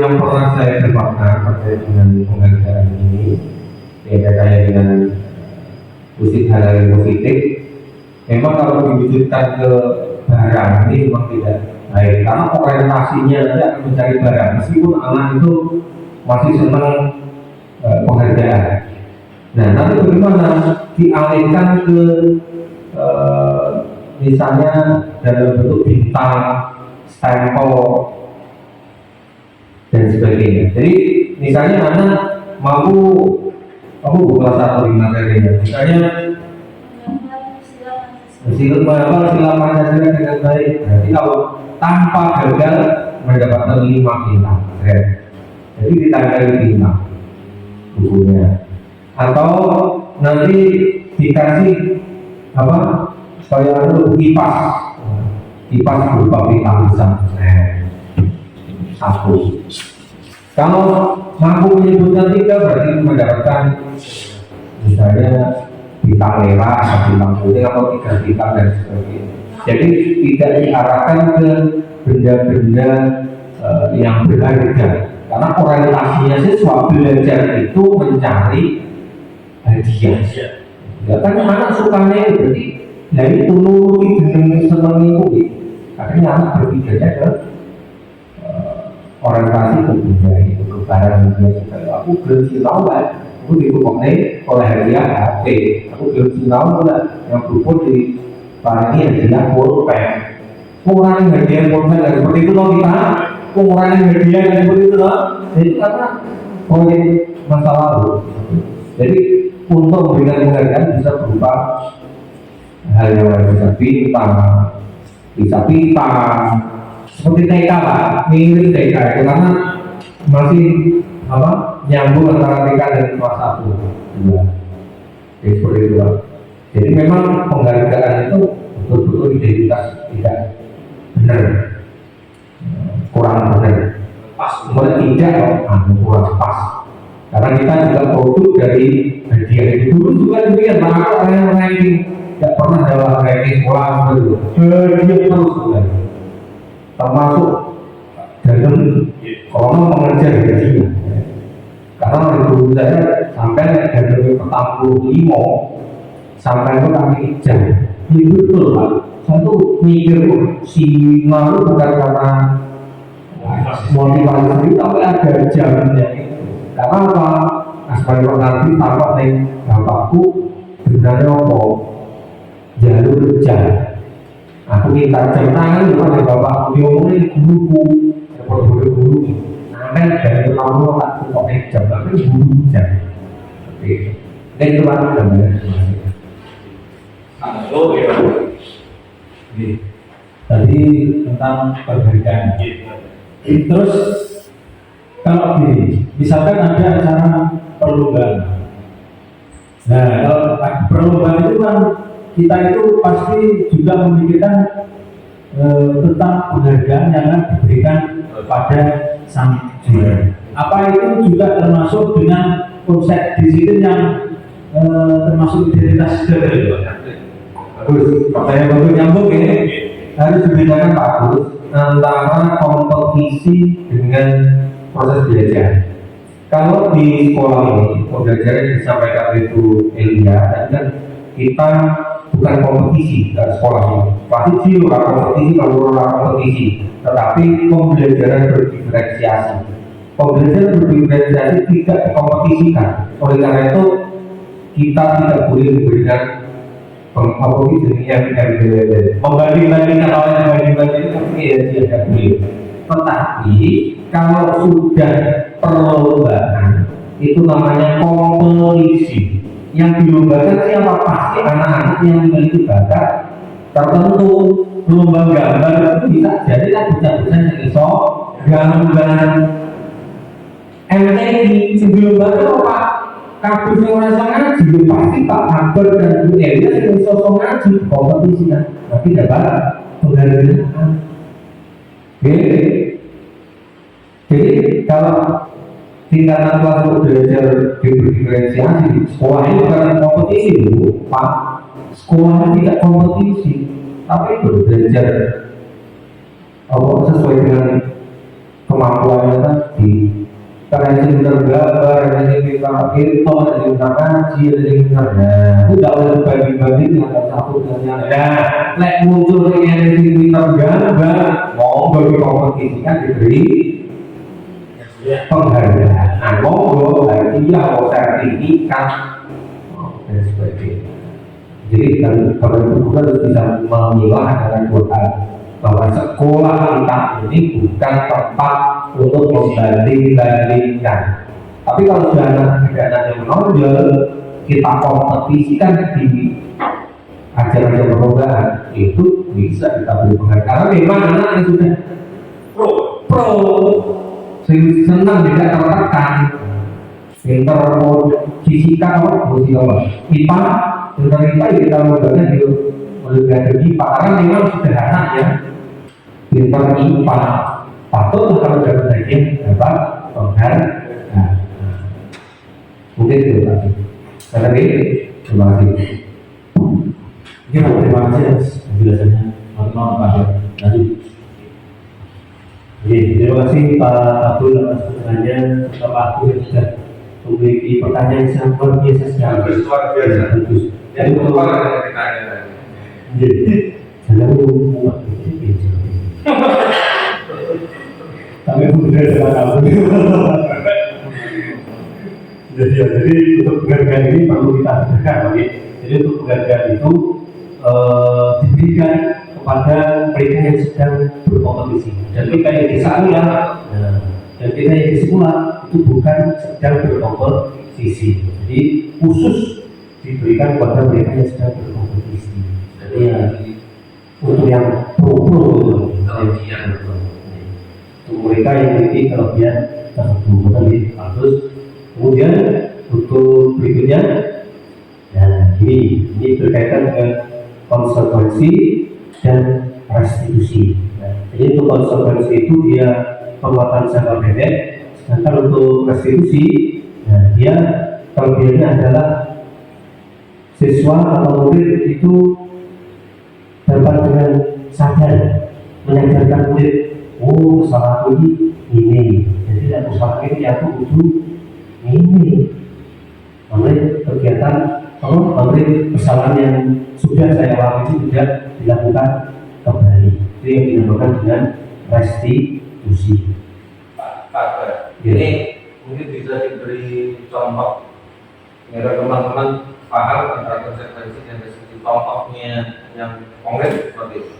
yang pernah saya dapatkan terkait dengan penghargaan ini, ya kaya dengan hal yang positif. Memang kalau diwujudkan ke barang ini memang tidak baik, karena orientasinya nanti akan mencari barang, meskipun anak itu masih senang penghargaan. Nah, nanti bagaimana dialihkan ke misalnya dalam bentuk bintang, stempel dan sebagainya. Jadi misalnya anak mampu kelas 1 di materinya, misalnya sila Pancasila dengan baik. Berarti kalau tanpa gagal mendapatkan 5 bintang, jadi ditandai bintang bukunya. Atau nanti dikasih supaya kipas berupa bintang besar. Satu. Kalau mampu menyebutkan 3 berarti mendapatkan misalnya bintang merah, bintang putih atau 3 bintang dan sebagainya. Jadi tidak diarahkan ke benda-benda yang berharga, karena orientasinya siswa belajar itu mencari hadiah. Ya kan anak sukanya itu berarti dari nuruti dengan senang itu. Akhirnya anak berpikirnya ke orientasi ke budaya itu, ke barang dia suka. Aku belum lawan, aku dipukul oleh hadiah HP. Aku belum lawan yang berupa di parangi hadiah pulpen. Mengurangi hadiah pulpen dan seperti itu loh kita. Mengurangi hadiah dan seperti itu loh. Jadi karena proyek masa lalu. Jadi untuk memberikan penghargaan bisa berupa hal yang lain, bisa bintang, seperti TK lah, mirip TK itu karena masih nyambung antara TK dan kelas 1, 2. Jadi seperti itu lah. Jadi memang penghargaan itu betul-betul identitas tidak benar, kurang benar, tidak kurang pas. Karena kita juga produk dari hadiah itu. Dulu juga demikian, maka orang yang ranking tidak pernah dalam ranking sekolah itu hadiah terus juga. Termasuk dalam kalau mengejar hadiah. Karena dulu saya sampai dari 45 sampai itu kami kejar. Ini betul Pak. Saya tuh mikir si malu bukan karena motivasi sendiri, tapi ada jamnya. Karena apa? Sebagai nanti tampak nih bapakku sebenarnya apa? jalur jam. Aku minta jam tangan cuma ada bapak diomongin guruku, ada guru. Nah kan dari lama aku kok jam, tapi guru jam. Oke, dan itu baru namanya. Oh iya. Tadi tentang perbedaan. Terus kalau gini, misalkan ada acara perlombaan. Nah, kalau perlombaan itu kan kita itu pasti juga memikirkan tentang penghargaan yang akan diberikan pada sang juara. Apa itu juga termasuk dengan konsep disiplin yang termasuk identitas diri? Bagus, pertanyaan bagus nyambung ini. Harus dibedakan Pak Agus antara kompetisi dengan proses belajar. Kalau di sekolah ini pembelajaran yang disampaikan itu Elia, tadi kan kita bukan kompetisi dalam sekolah ini. Pasti sih orang kompetisi kalau orang kompetisi, tetapi pembelajaran berdiferensiasi. Pembelajaran berdiferensiasi tidak dikompetisikan. Oleh karena itu kita tidak boleh memberikan membanding-bandingkan oleh membanding-bandingkan tapi ya tidak boleh. Tetapi kalau sudah perlombaan itu namanya kompetisi. Yang dilombakan siapa? Pasti anak-anak yang memiliki bakat tertentu. Lomba gambar itu bisa jadi kan bisa yang iso gambar MTQ sebelum baru Pak kampus yang merasa ngaji pasti Pak Akbar dan Bu Elia yang sosok ngaji kompetisi kan tapi dapat penghargaan. Jadi kalau tingkatan kelas untuk belajar diferensiasi sekolah ini bukan kompetisi dulu Pak, sekolahnya tidak kompetisi tapi belajar sesuai dengan kemampuannya tadi. Karena yang tergambar, ada yang kita hitung, ada yang kita ngaji, ada yang kita itu tidak boleh dibagi-bagi dengan satu dengan yang lain. Lek muncul yang tergambar, mau bagi kompetisi kan diberi penghargaan. Nah, monggo hadiah atau sertifikat dan sebagainya. Jadi kalau itu harus bisa memilah dengan Quran bahwa sekolah kita ini bukan tempat untuk membanding-bandingkan. Tapi kalau sudah ada yang menonjol, kita kompetisikan di acara perlombaan itu bisa kita beri penghargaan. Karena memang anak yang sudah pro, senang tidak tertekan, pintar fisika IPA, pintar IPA kita lombanya di Olimpiade IPA karena memang sederhana ya. Pintar IPA patut kalau dapat bagian dapat penghargaan. Mungkin itu Pak. Tadi terima kasih. Terima kasih atas penjelasannya. Mohon Pak. Lanjut. Terima kasih Pak Abdul atas pertanyaannya serta Pak Agus yang sudah memiliki pertanyaan yang sangat luar biasa sekali. Luar biasa. Jadi untuk jangan membuat tapi benar sama kamu. Jadi untuk penghargaan ini perlu kita bedakan. Jadi untuk penghargaan itu diberikan kepada mereka yang sedang berkompetisi. Dan mereka yang di sekolah, dan kita yang di sekolah itu bukan sedang berkompetisi. Jadi khusus diberikan kepada mereka yang sedang berkompetisi. Jadi ya untuk yang pro itu, untuk mereka yang memiliki kelebihan tertentu tadi bagus. Kemudian untuk berikutnya, nah ini berkaitan dengan konsekuensi dan restitusi. Nah, jadi untuk konsekuensi itu dia penguatan jangka pendek, sedangkan untuk restitusi, nah dia kelebihannya adalah siswa atau murid itu dapat dengan sadar menyadarkan murid, oh salah aku ini, jadi aku salah ini aku butuh ini. Menurut kegiatan menurut kesalahan yang sudah saya alami itu tidak dilakukan kembali. Itu yang dinamakan dengan restitusi. Pak, ini mungkin bisa diberi contoh agar teman-teman paham antara konsekuensi dan resiko contohnya yang konkret seperti itu.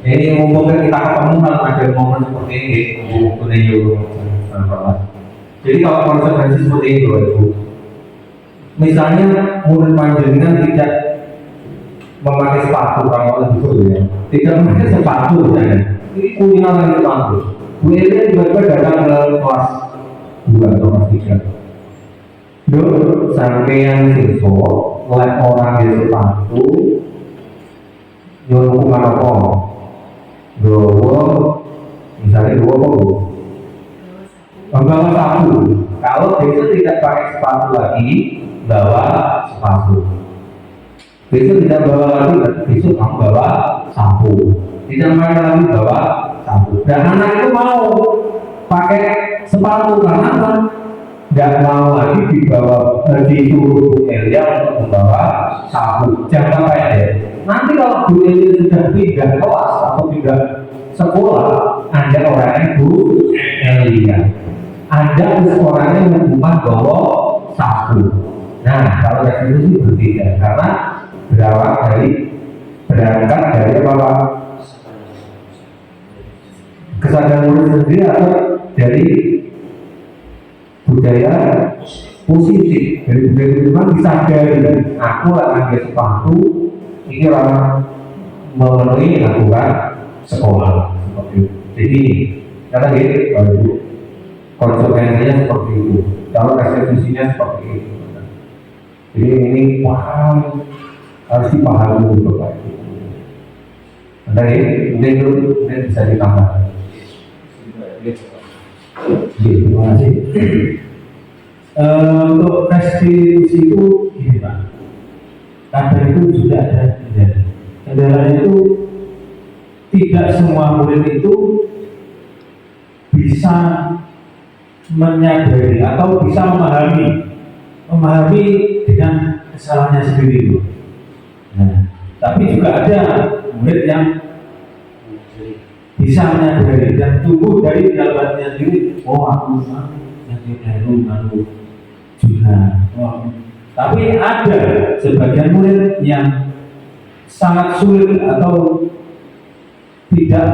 Ini mumpung kita ketemu kalau ada momen seperti ini, jadi kalau konsekuensi seperti itu, Ibu, misalnya murid panjenengan tidak memakai sepatu, kalau itu ya, tidak memakai sepatu, misalnya, ini kuliner yang sepatu. Bu Eli tiba-tiba datang ke kelas 2 atau kelas 3. Dulu sampeyan siswa oleh orang di sepatu nyuruh apa? Dua, misalnya dua apa? Membawa sapu. Kalau besok tidak pakai sepatu lagi, bawa sepatu. Besok tidak bawa lagi, besok kamu bawa sapu. Tidak main lagi, bawa sapu. Dan anak itu mau pakai sepatu karena apa? Tidak mau lagi disuruh Bu Elia untuk membawa sapu. Jangan sampai ya. Nanti kalau Bu Elia sudah pindah kelas atau pindah sekolah, Anda orangnya Bu Elia. Anda orangnya hukuman bawa sapu. Nah, kalau restitusi berbeda karena berangkat dari apa? Kesadaran murid sendiri atau dari budaya positif, dari budaya memang disadari aku lah ambil sepatu ini orang memenuhi aturan sekolah seperti itu. Jadi kata gitu, konsekuensinya seperti itu, kalau restitusinya seperti itu. Jadi ini paham, harus dipahami dulu Bapak Ibu. Mungkin bisa ditambahkan. Terima kasih. Untuk restitusi itu gini Pak, kadang itu juga ada kendala itu tidak semua murid itu bisa menyadari atau bisa memahami dengan kesalahannya sendiri. Nah, tapi juga ada murid yang bisa menyadari dan tumbuh dari dalam hatinya sendiri. Oh, aku yang baru juga. Oh. Tapi ada sebagian murid yang sangat sulit atau tidak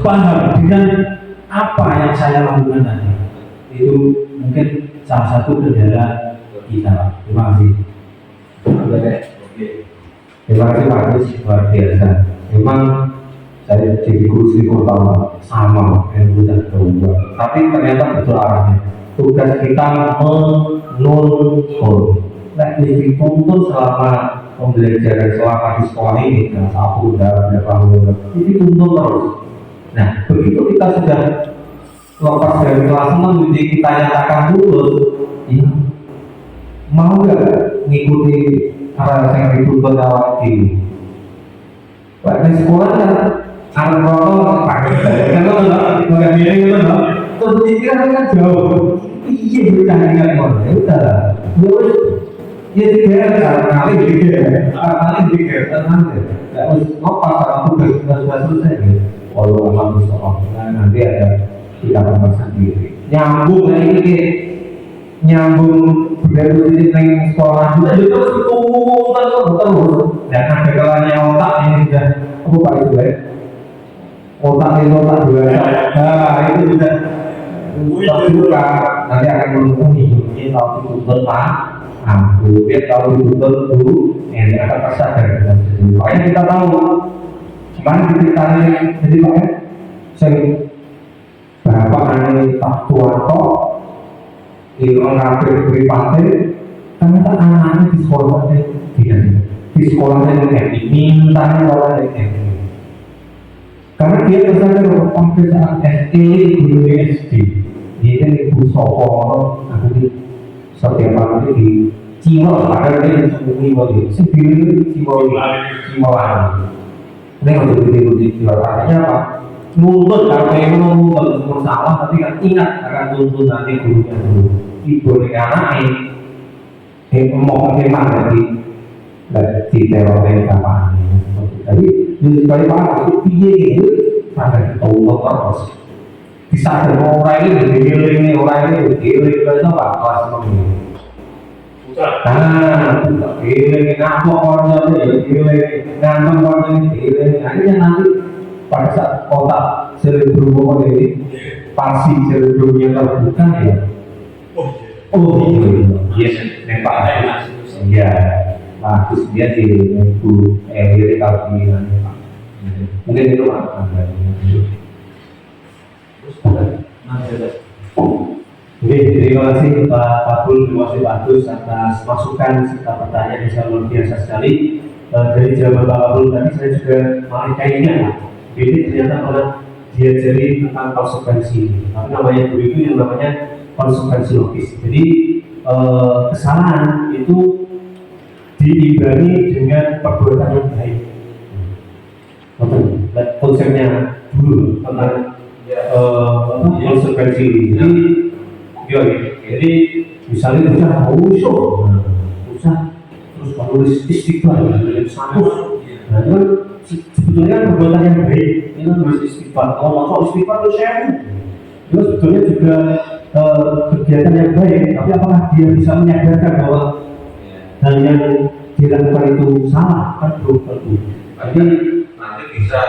paham dengan apa yang saya lakukan tadi. Itu mungkin salah satu kendala kita. Terima kasih. Terima kasih Pak Agus, luar biasa. Memang saya jadi guru Sri Kota sama yang sudah berubah, tapi ternyata betul arahnya. Tugas kita menuntun. Nah, dituntun selama pembelajaran selama di sekolah ini dengan sapu dan berapa ini tuntun terus. Nah, begitu kita sudah lepas dari kelas 6 jadi kita nyatakan lulus, ya, mau nggak ngikuti arah yang dituntun awal ini? Di sekolah kan anak protokol pakai kalau nggak miring itu loh, terus pikiran kan jauh. Iya berita ingat mau, ya udah, ya tiga kali tenang deh, nggak harus ngopas kalau tugas sudah selesai gitu. Walau alhamdulillah, nanti ada kita tambah sendiri. Nyambung ini, nyambung budaya positif yang sekolah juga itu terus. Dan ada kalanya otak ini sudah apa Pak itu ya? Otak dua, nah itu sudah terbuka, nanti akan memenuhi ini kalau dituntut dia kalau dituntut dulu, ini akan tersadar dengan sendiri. Makanya kita tahu, kemarin ceritanya jadi Pak ya, saya berapa kali tak tuanto di orang beri pantai, ternyata anak-anak di sekolahnya tidak, di sekolahnya yang mintanya orang yang karena dia tersadar sampai saat SD, guru SD, dia kan ibu sopor, aku di setiap hari di Cimol, ada dia di Cimol, sendiri Cimol, ini untuk di Cimol, artinya apa? Nuntut, kalau memang nuntut salah, tapi kan ingat akan tuntut nanti gurunya dulu. Ibu dengan anak ini, mau memang di teror yang kapan. Jadi, sekali Pak, itu piye gitu, pada tahu terus bisa ada orang ini orang ini itu apa kelas ini nah ini apa orangnya ini ngantong orangnya ini akhirnya nanti pada saat otak cerebrum ini pasti cerebrumnya terbuka ya iya nempak ya bagus dia di ibu diri kali mungkin itu Oke, terima kasih Pak Pakul, terima kasih Pak Agus atas masukan serta pertanyaan yang luar biasa sekali. Dari jawaban Pak Pakul tadi saya juga malah kayaknya ini ternyata pernah diajari tentang konsekuensi. Tapi namanya guru itu yang namanya konsekuensi logis. Jadi kesalahan itu diimbangi dengan perbuatan yang baik. Konsepnya dulu tentang konsekuensi. Jadi misalnya kita usah terus menulis istighfar, menulis satu. Nah, itu sebetulnya perbuatan yang baik. Ini menulis istighfar. Kalau mau istighfar itu saya. Itu sebetulnya juga kegiatan yang baik. Tapi apakah dia bisa menyadarkan bahwa hal yang dilakukan itu salah? Kan belum tentu. Jadi nanti bisa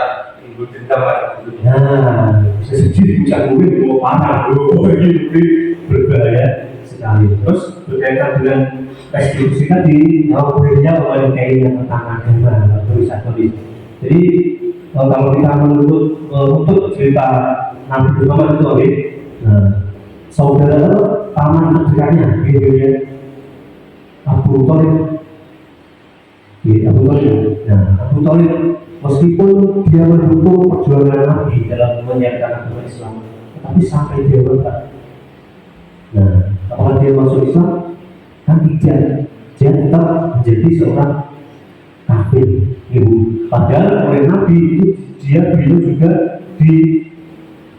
ibu dendam Pak. nah, bisa sedih bisa mungkin mau parah ini berbahaya sekali. Terus berkaitan dengan restitusi tadi, yang berinya oleh keinginan tentang agama tulis. Jadi kalau kita menuntut untuk cerita Nabi Muhammad itu nah, saudara paman terdekatnya gitu ya, Abu Thalib. Nah, Abu Thalib meskipun dia mendukung perjuangan Nabi dalam menyiapkan agama Islam, tetapi sampai dia wafat. Nah, apakah dia masuk Islam? Kan tidak. Dia tetap menjadi seorang kafir. Padahal oleh Nabi itu beliau juga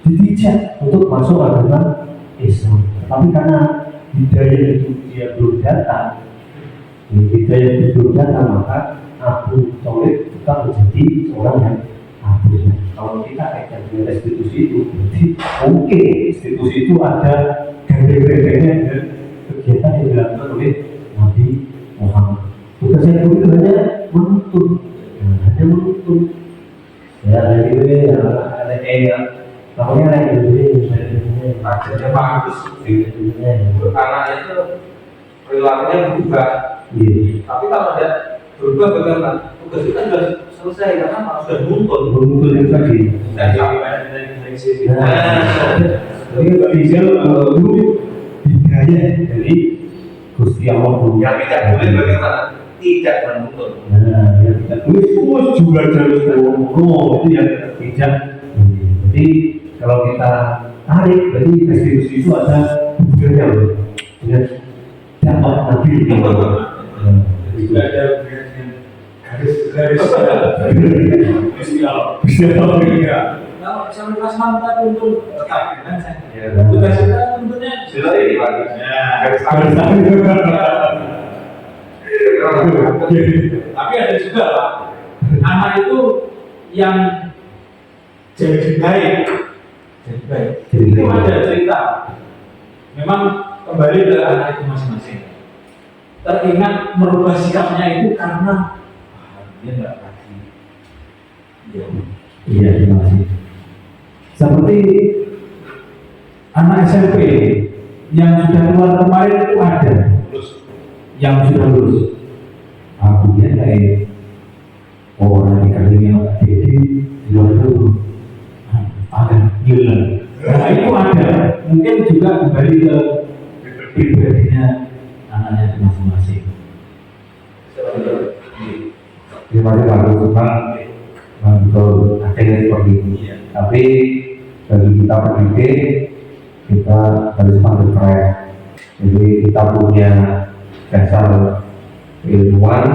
ditijak untuk masuk agama Islam. Tapi karena hidayah itu dia belum datang, maka Abu Thalib tetap menjadi seorang yang kafir. Kalau kita kaitkan dengan restitusi itu, berarti mungkin restitusi itu ada gandeng-gandengnya dengan kegiatan yang dilakukan oleh Nabi Muhammad. Tugas yang itu hanya menuntun, Ya, ini namanya Akhirnya bagus. Karena itu perilakunya berubah. Tapi kalau ada berubah bagaimana? Tugas kita sudah selesai karena sudah menuntun itu tadi. Jadi tinggal dulu hidayah dari Gusti Allah yang tidak boleh bagaimana? Tidak menuntun. Nah, yang tidak boleh semua juga jalur itu yang tidak. Jadi kalau kita tarik, berarti restitusi itu ada hubungannya loh dengan dapat Nabi. Tidak ada garis kalau sampai kelas mantap untuk tetap kan saya tugas kita tentunya Sudah ini Pak. tapi ada juga Pak anak itu yang jadi baik itu ada cerita memang kembali ke anak itu masing-masing teringat merubah sikapnya itu karena dia nggak lagi Iya, terima kasih. seperti anak SMP yang sudah keluar kemarin itu ada yang sudah lulus aku dia kayak orang dikelilingi oleh Dedi di luar itu ada gila nah itu ada mungkin juga kembali ke pribadinya anaknya masing-masing. Terima kasih Pak Gusman. Betul, akhirnya seperti ini. Tapi bagi kita pendidik, kita harus semakin keren. Jadi kita punya dasar keilmuan,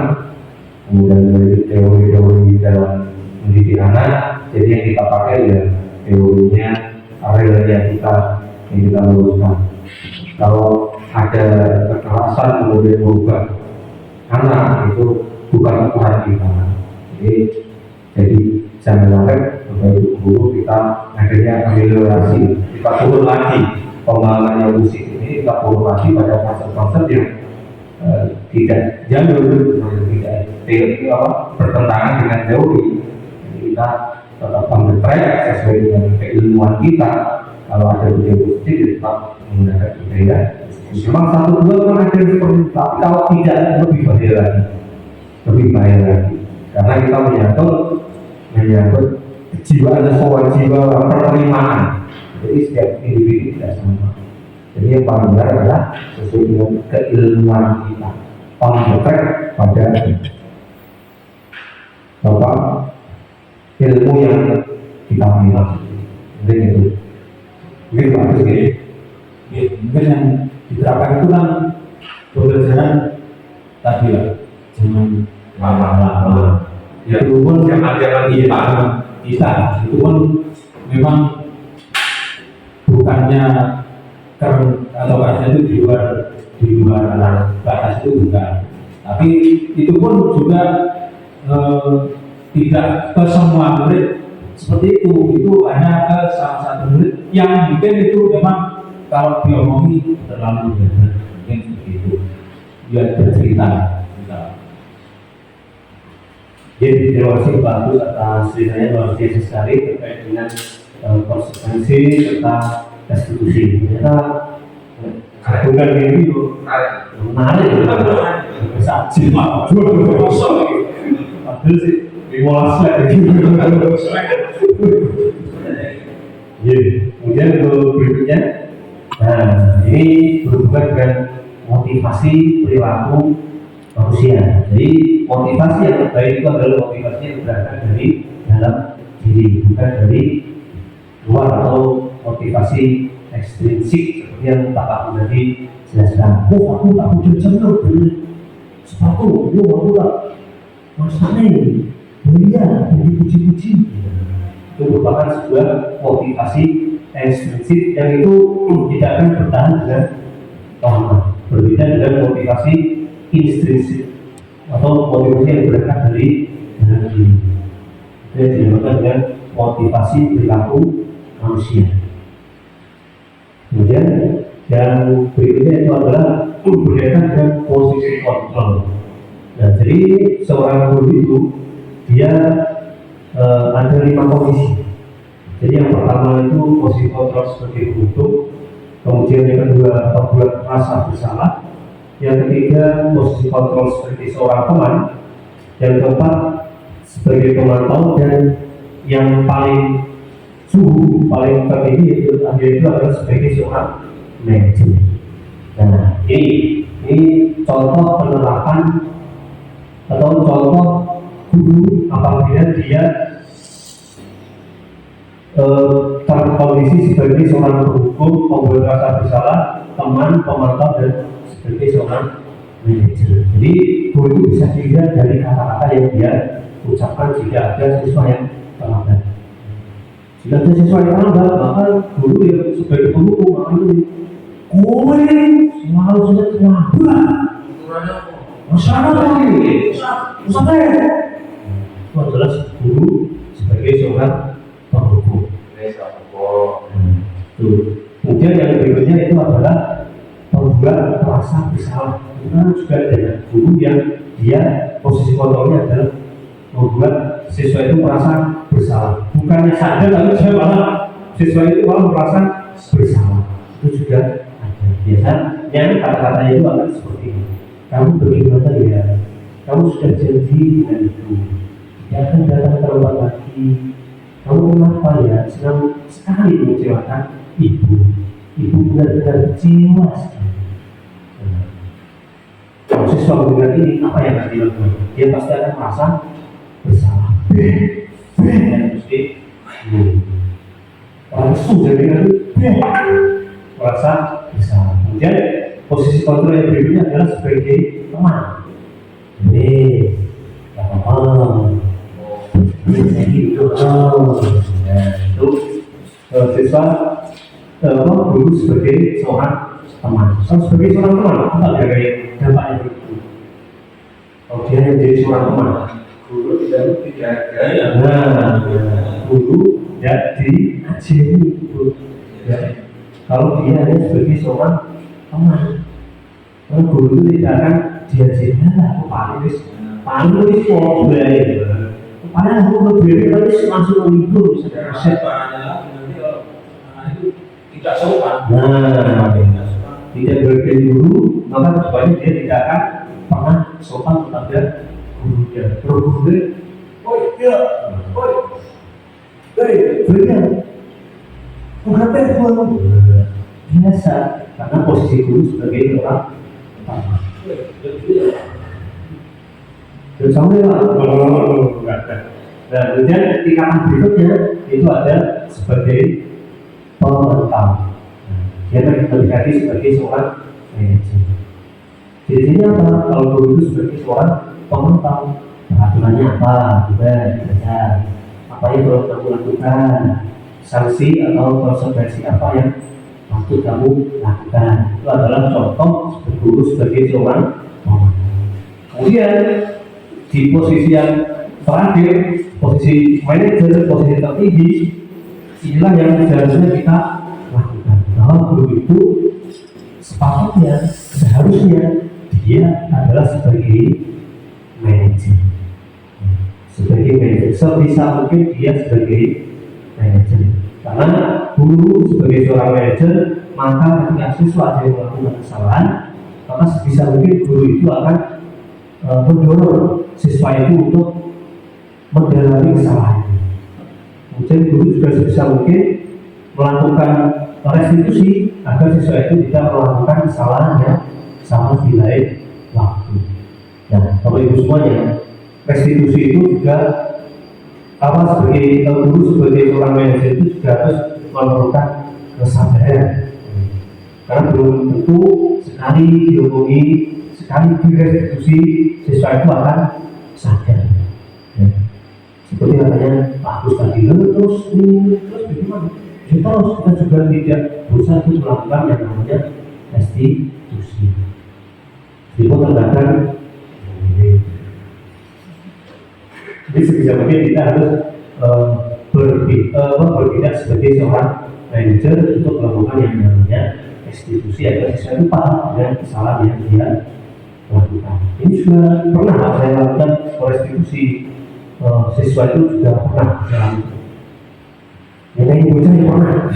kemudian dari teori-teori dalam mendidik anak. Jadi yang kita pakai ya teorinya, realnya yang kita luruskan. Kalau ada kekerasan kemudian berubah anak itu bukan ukuran kita. Jadi jangan sampai itu guru kita akhirnya ameliorasi, kita turun lagi pemahamannya musik ini, kita turun lagi pada konsep-konsep yang tidak jalur, tidak bertentangan dengan teori. Jadi kita tetap on track sesuai dengan keilmuan kita. Kalau ada budaya positif tetap menggunakan budaya. Memang satu dua kan ada seperti itu, tapi kalau tidak lebih bahaya lagi, lebih bahaya lagi. Karena kita menyangkut kejiwaan sebuah jiwa penerimaan. Jadi setiap individu tidak sama. Jadi yang paling benar adalah sesuai dengan keilmuan kita. On the track pada ilmu yang kita miliki. Mungkin itu. Mungkin bagus gitu. Mungkin yang diterapkan itu kan pembelajaran tadi lah, jangan lama-lama. Ya, itu pun jangan kita itu pun memang bukannya atau kerasnya itu di luar batas itu bukan, tapi itu pun juga tidak ke semua murid seperti itu hanya ke salah satu murid yang mungkin itu memang kalau diomongi terlalu benar, mungkin seperti itu dia bercerita. Jadi terima kasih Pak Agus atas ceritanya luar biasa sekali terkait dengan konsekuensi serta restitusi. Ternyata bukan ini menarik, saji Pak. Padahal sih 15 lagi. Kemudian untuk berikutnya, nah ini berhubungan dengan motivasi perilaku manusia. Jadi motivasi yang terbaik itu adalah motivasi yang berasal dari dalam diri, bukan dari luar atau motivasi ekstrinsik seperti yang Pak tadi jelaskan. Oh, aku tak butuh jemur beli sepatu, aku tak masaknya iya, dipuji-puji. Itu merupakan sebuah motivasi ekstrinsik yang itu tidak akan bertahan dengan lama. Berbeda dengan motivasi intrinsik atau motivasi yang berasal dari dalam diri. Itu yang dinamakan dengan motivasi perilaku manusia. Kemudian yang berikutnya itu adalah berkaitan dengan posisi kontrol. Nah, jadi seorang guru itu dia ada 5 kondisi. Jadi yang pertama itu posisi kontrol sebagai bentuk, kemudian yang kedua membuat rasa bersalah, yang ketiga posisi kontrol sebagai seorang teman, yang keempat sebagai pemantau, dan yang paling paling tertinggi itu adalah sebagai seorang manajer. Nah, ini contoh penerapan atau contoh guru apabila dia terkondisi sebagai seorang penghukum, pembuat rasa bersalah, teman, pemantau, dan sebagai seorang manajer. Jadi guru itu bisa dilihat dari kata-kata yang dia ucapkan jika ada siswa yang terlambat. Jika ada siswa yang terlambat, maka guru yang sebagai penghukum maka itu kowe selalu sudah terlambat. Masyarakat lagi, usahanya. Itu adalah guru sebagai seorang penghukum. Kemudian yang berikutnya itu adalah membuat rasa bersalah. Karena juga ada guru yang dia posisi kontrolnya adalah membuat siswa itu merasa bersalah. Bukannya sadar, tapi saya malah siswa itu malah merasa bersalah. Itu juga ada. Biasanya kata-katanya itu akan seperti ini. Kamu bagaimana ya? Kamu sudah janji dengan itu. Dia akan datang terlambat lagi. Kamu kenapa ya? Senang sekali mengecewakan ibu. Ibu benar-benar kecewa sekali. Kalau siswa mendengar ini, apa yang akan dilakukan? Dia pasti akan merasa bersalah. Dan mesti langsung jadi merasa bersalah. Kemudian posisi kontrol yang berikutnya adalah sebagai teman. Ini, gak apa-apa. Itu siswa guru sebagai seorang teman. Sebagai seorang teman, apa dari dampaknya itu? Kalau dia menjadi seorang teman, guru tidak guru tidak diajari gitu. Ya. Kalau dia hanya sebagai seorang teman, kalau guru itu tidak akan diajari lah, paling kok boleh. Padahal aku berdiri tadi langsung mengikut tidak sopan. Nah, tidak berdiri dulu, maka sebenarnya dia tidak akan pernah sopan kepada gurunya. Terus gurunya, oi, ya, oi, berikan, berapa uang? Biasa, karena posisi guru sebagai orang pertama. Dan sampai lah, nah, kemudian tingkatan berikutnya itu ada sebagai pemantau. Dia terjadi sebagai seorang manajer. Jadinya apa? Kalau guru itu sebagai seorang pemantau, peraturannya apa, juga dibaca, apa yang perlu kamu lakukan, sanksi atau konsekuensi apa yang patut kamu lakukan. Itu adalah contoh guru sebagai seorang pemantau. Kemudian di posisi yang terakhir, posisi manajer, posisi tertinggi, inilah yang seharusnya kita lakukan. Bahwa guru itu sepatutnya, seharusnya dia adalah sebagai manajer. Sebagai manajer, sebisa mungkin dia sebagai manajer. Karena guru sebagai seorang manajer, maka ketika siswa ada yang melakukan kesalahan, maka sebisa mungkin guru itu akan mendorong siswa itu untuk mendalami kesalahan. Kemudian guru juga sebisa mungkin melakukan restitusi agar siswa itu tidak melakukan kesalahan yang sama di lain waktu. Nah, Bapak Ibu semuanya, restitusi itu juga sebagai guru sebagai seorang manajer itu juga harus memerlukan kesabaran. Karena belum tentu sekali dihubungi, sekali direstitusi siswa itu akan sadar. Ya. Seperti katanya Pak Agus tadi, terus bagaimana? Terus kita juga tidak berusaha untuk melakukan yang namanya restitusi. Jadi terkadang jadi sebisa mungkin kita harus bertindak sebagai seorang manajer untuk melakukan yang namanya restitusi agar siswa itu paham dengan kesalahan yang dia lakukan. Ini juga pernah saya lakukan restitusi siswa itu juga pernah dalam yang bocah yang pernah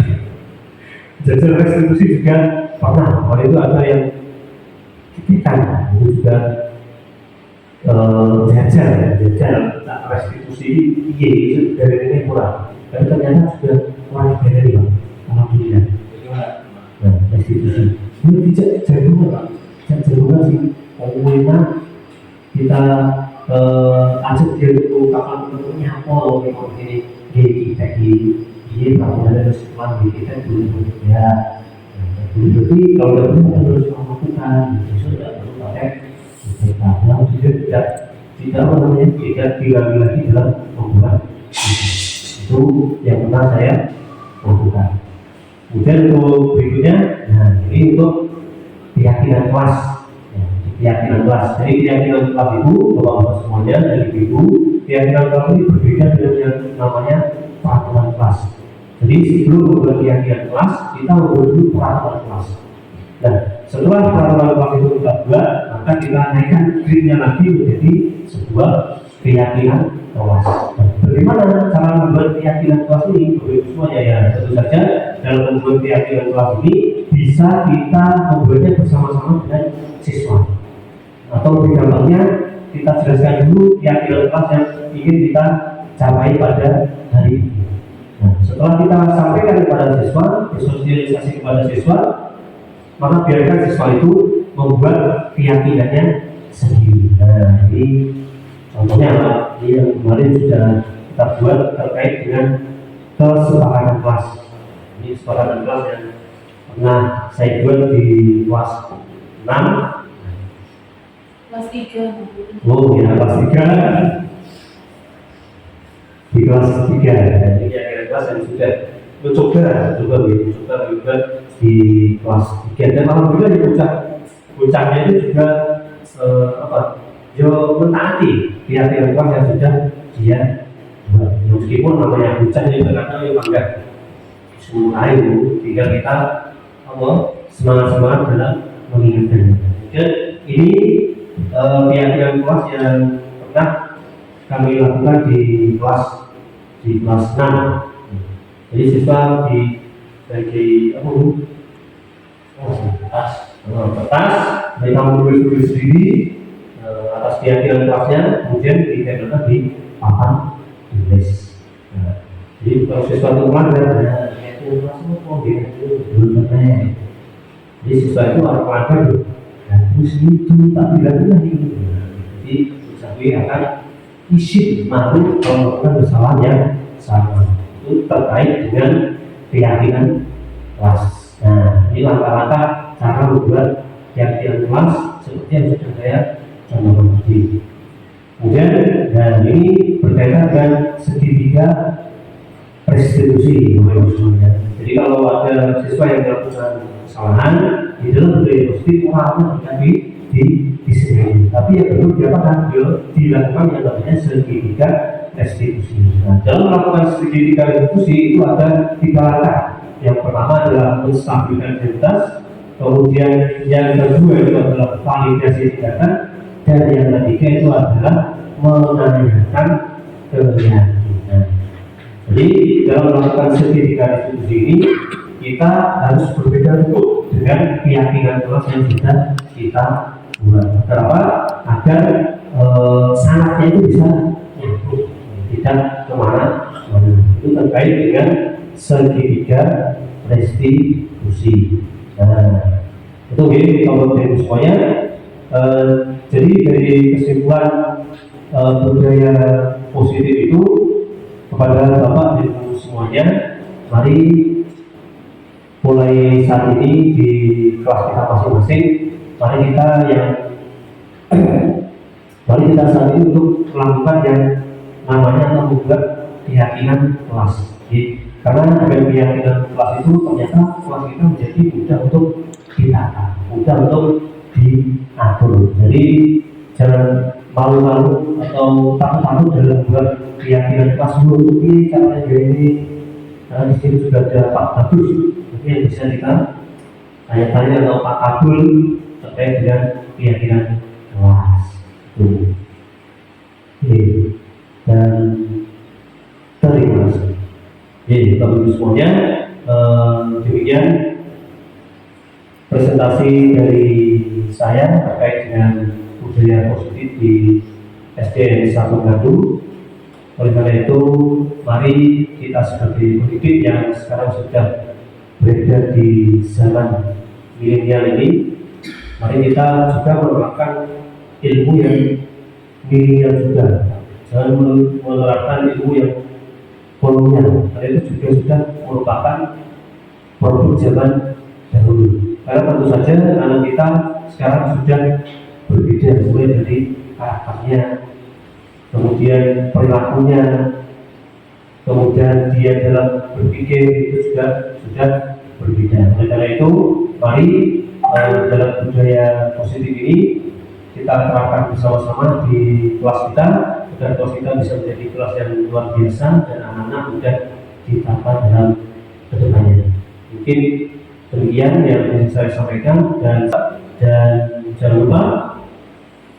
jajal restitusi juga pernah. Oleh itu ada yang kita itu juga jajal restitusi itu dari ini kurang, dan ternyata sudah kurang dari Pak. Alhamdulillah. Nah, restitusi ini tidak jagungan sih. Kemudian kita ajak dia untuk kapan bentuknya apa loh ini kita ini pelajaran harus kita dulu ya. Jadi kalau kita harus melakukan itu tidak perlu pakai kita tidak namanya tidak diganti lagi dalam membuat itu yang pernah saya lakukan. Kemudian untuk berikutnya, nah ini untuk keyakinan kelas. Keyakinan kelas. Jadi keyakinan kelas itu bapak-bapak semuanya dari ibu, keyakinan kelas ini berbeda dengan yang namanya peraturan kelas. Jadi sebelum membuat keyakinan kelas, kita membuat dulu peraturan kelas. Dan setelah peraturan kelas itu kita buat, maka kita naikkan grade-nya lagi menjadi sebuah keyakinan kelas. Bagaimana cara membuat keyakinan kelas ini? Bapak-Ibu semuanya ya, tentu saja dalam membuat keyakinan kelas ini bisa kita membuatnya bersama-sama dengan siswa. Atau lebih gampangnya kita jelaskan dulu keyakinan kelas yang ingin kita capai pada hari ini. Nah, setelah kita sampaikan kepada siswa, sosialisasi kepada siswa, maka biarkan siswa itu membuat keyakinannya sendiri. Nah, ini contohnya ini yang kemarin sudah kita buat terkait dengan kesepakatan kelas. Ini kesepakatan kelas yang pernah saya buat di kelas 6. Kelas 3. Oh ya, kelas 3. Di kelas 3 jadi akhir kelas yang sudah mencoba juga di kelas 3 dan alhamdulillah di puncaknya itu juga mentaati keyakinan kelas yang sudah dia buat. meskipun namanya hujan itu kadang yang enggak semua itu, sehingga kita semangat dalam mengingatkan. Dan ini keyakinan kelas yang pernah kami lakukan di kelas 6. Jadi siswa bagi kertas, mereka menulis sendiri atas keyakinan kelasnya, kemudian ditempelkan di papan tulis. Jadi kalau siswa itu melanggar, keyakinan kelasnya belum selesai. Jadi siswa itu harus melanggar, terus itu tak bilang lagi. Jadi siswa akan isi malu kalau melakukan kesalahan yang sama. Itu terkait dengan keyakinan kelas. Nah, ini langkah-langkah cara membuat keyakinan kelas seperti yang sudah saya contohkan tadi. Kemudian, dan ini berkaitan dengan segitiga restitusi. Jadi kalau ada siswa yang melakukan kesalahan di dalam budaya positif, orang akan disini. Tapi yang perlu dilakukan yang namanya segitiga restitusi. Nah, dalam melakukan segitiga restitusi itu ada 3 langkah. Yang pertama adalah menstabilkan identitas, kemudian yang kedua itu adalah validasi tindakan, dan yang ketiga itu adalah menanyakan keyakinan. Jadi dalam melakukan segitiga restitusi ini kita harus berbeda bentuk dengan keyakinan kelas yang sudah kita buat. Kenapa? Agar sanatnya itu bisa tidak kemana-mana. Itu terkait dengan segitiga restitusi. Nah, itu kalau dari semuanya. Jadi dari kesimpulan budaya positif itu kepada Bapak dan Ibu semuanya, mari mulai saat ini di kelas kita masing-masing, mari kita saat ini untuk melakukan yang namanya membuat keyakinan kelas. Jadi, karena dengan keyakinan kelas itu ternyata kelas kita menjadi mudah untuk ditata, mudah untuk diatur. Jadi jangan malu-malu atau takut-takut dalam membuat keyakinan kelas dulu. Ini caranya ini, karena di sini sudah ada Pak Bagus, mungkin yang bisa kita tanya-tanya atau Pak Abdul terkait dengan keyakinan kelas. Dan terima kasih. Bapak-Ibu semuanya, demikian presentasi dari saya terkait dengan budaya positif di SDN 1 Gadu. Oleh karena itu, mari kita sebagai pendidik yang sekarang sudah berada di zaman milenial ini, mari kita juga menerapkan ilmu yang milenial juga. Jangan menerapkan ilmu yang kolonial, karena itu juga sudah merupakan produk zaman dahulu. Karena tentu saja anak kita sekarang sudah berbeda, mulai dari karakternya, kemudian perilakunya, kemudian dia dalam berpikir itu sudah berbeda. Oleh karena itu, mari dalam budaya positif ini kita terapkan bersama-sama di kelas kita, agar kelas kita bisa menjadi kelas yang luar biasa dan anak-anak mudah ditata dalam kedepannya. Mungkin demikian yang ingin saya sampaikan, dan jangan lupa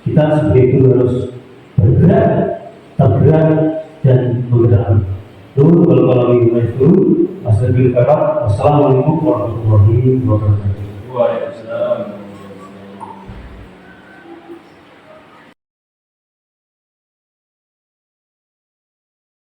kita sebagai guru harus bergerak, tergerak dan bergerak. Assalamualaikum warahmatullahi wabarakatuh.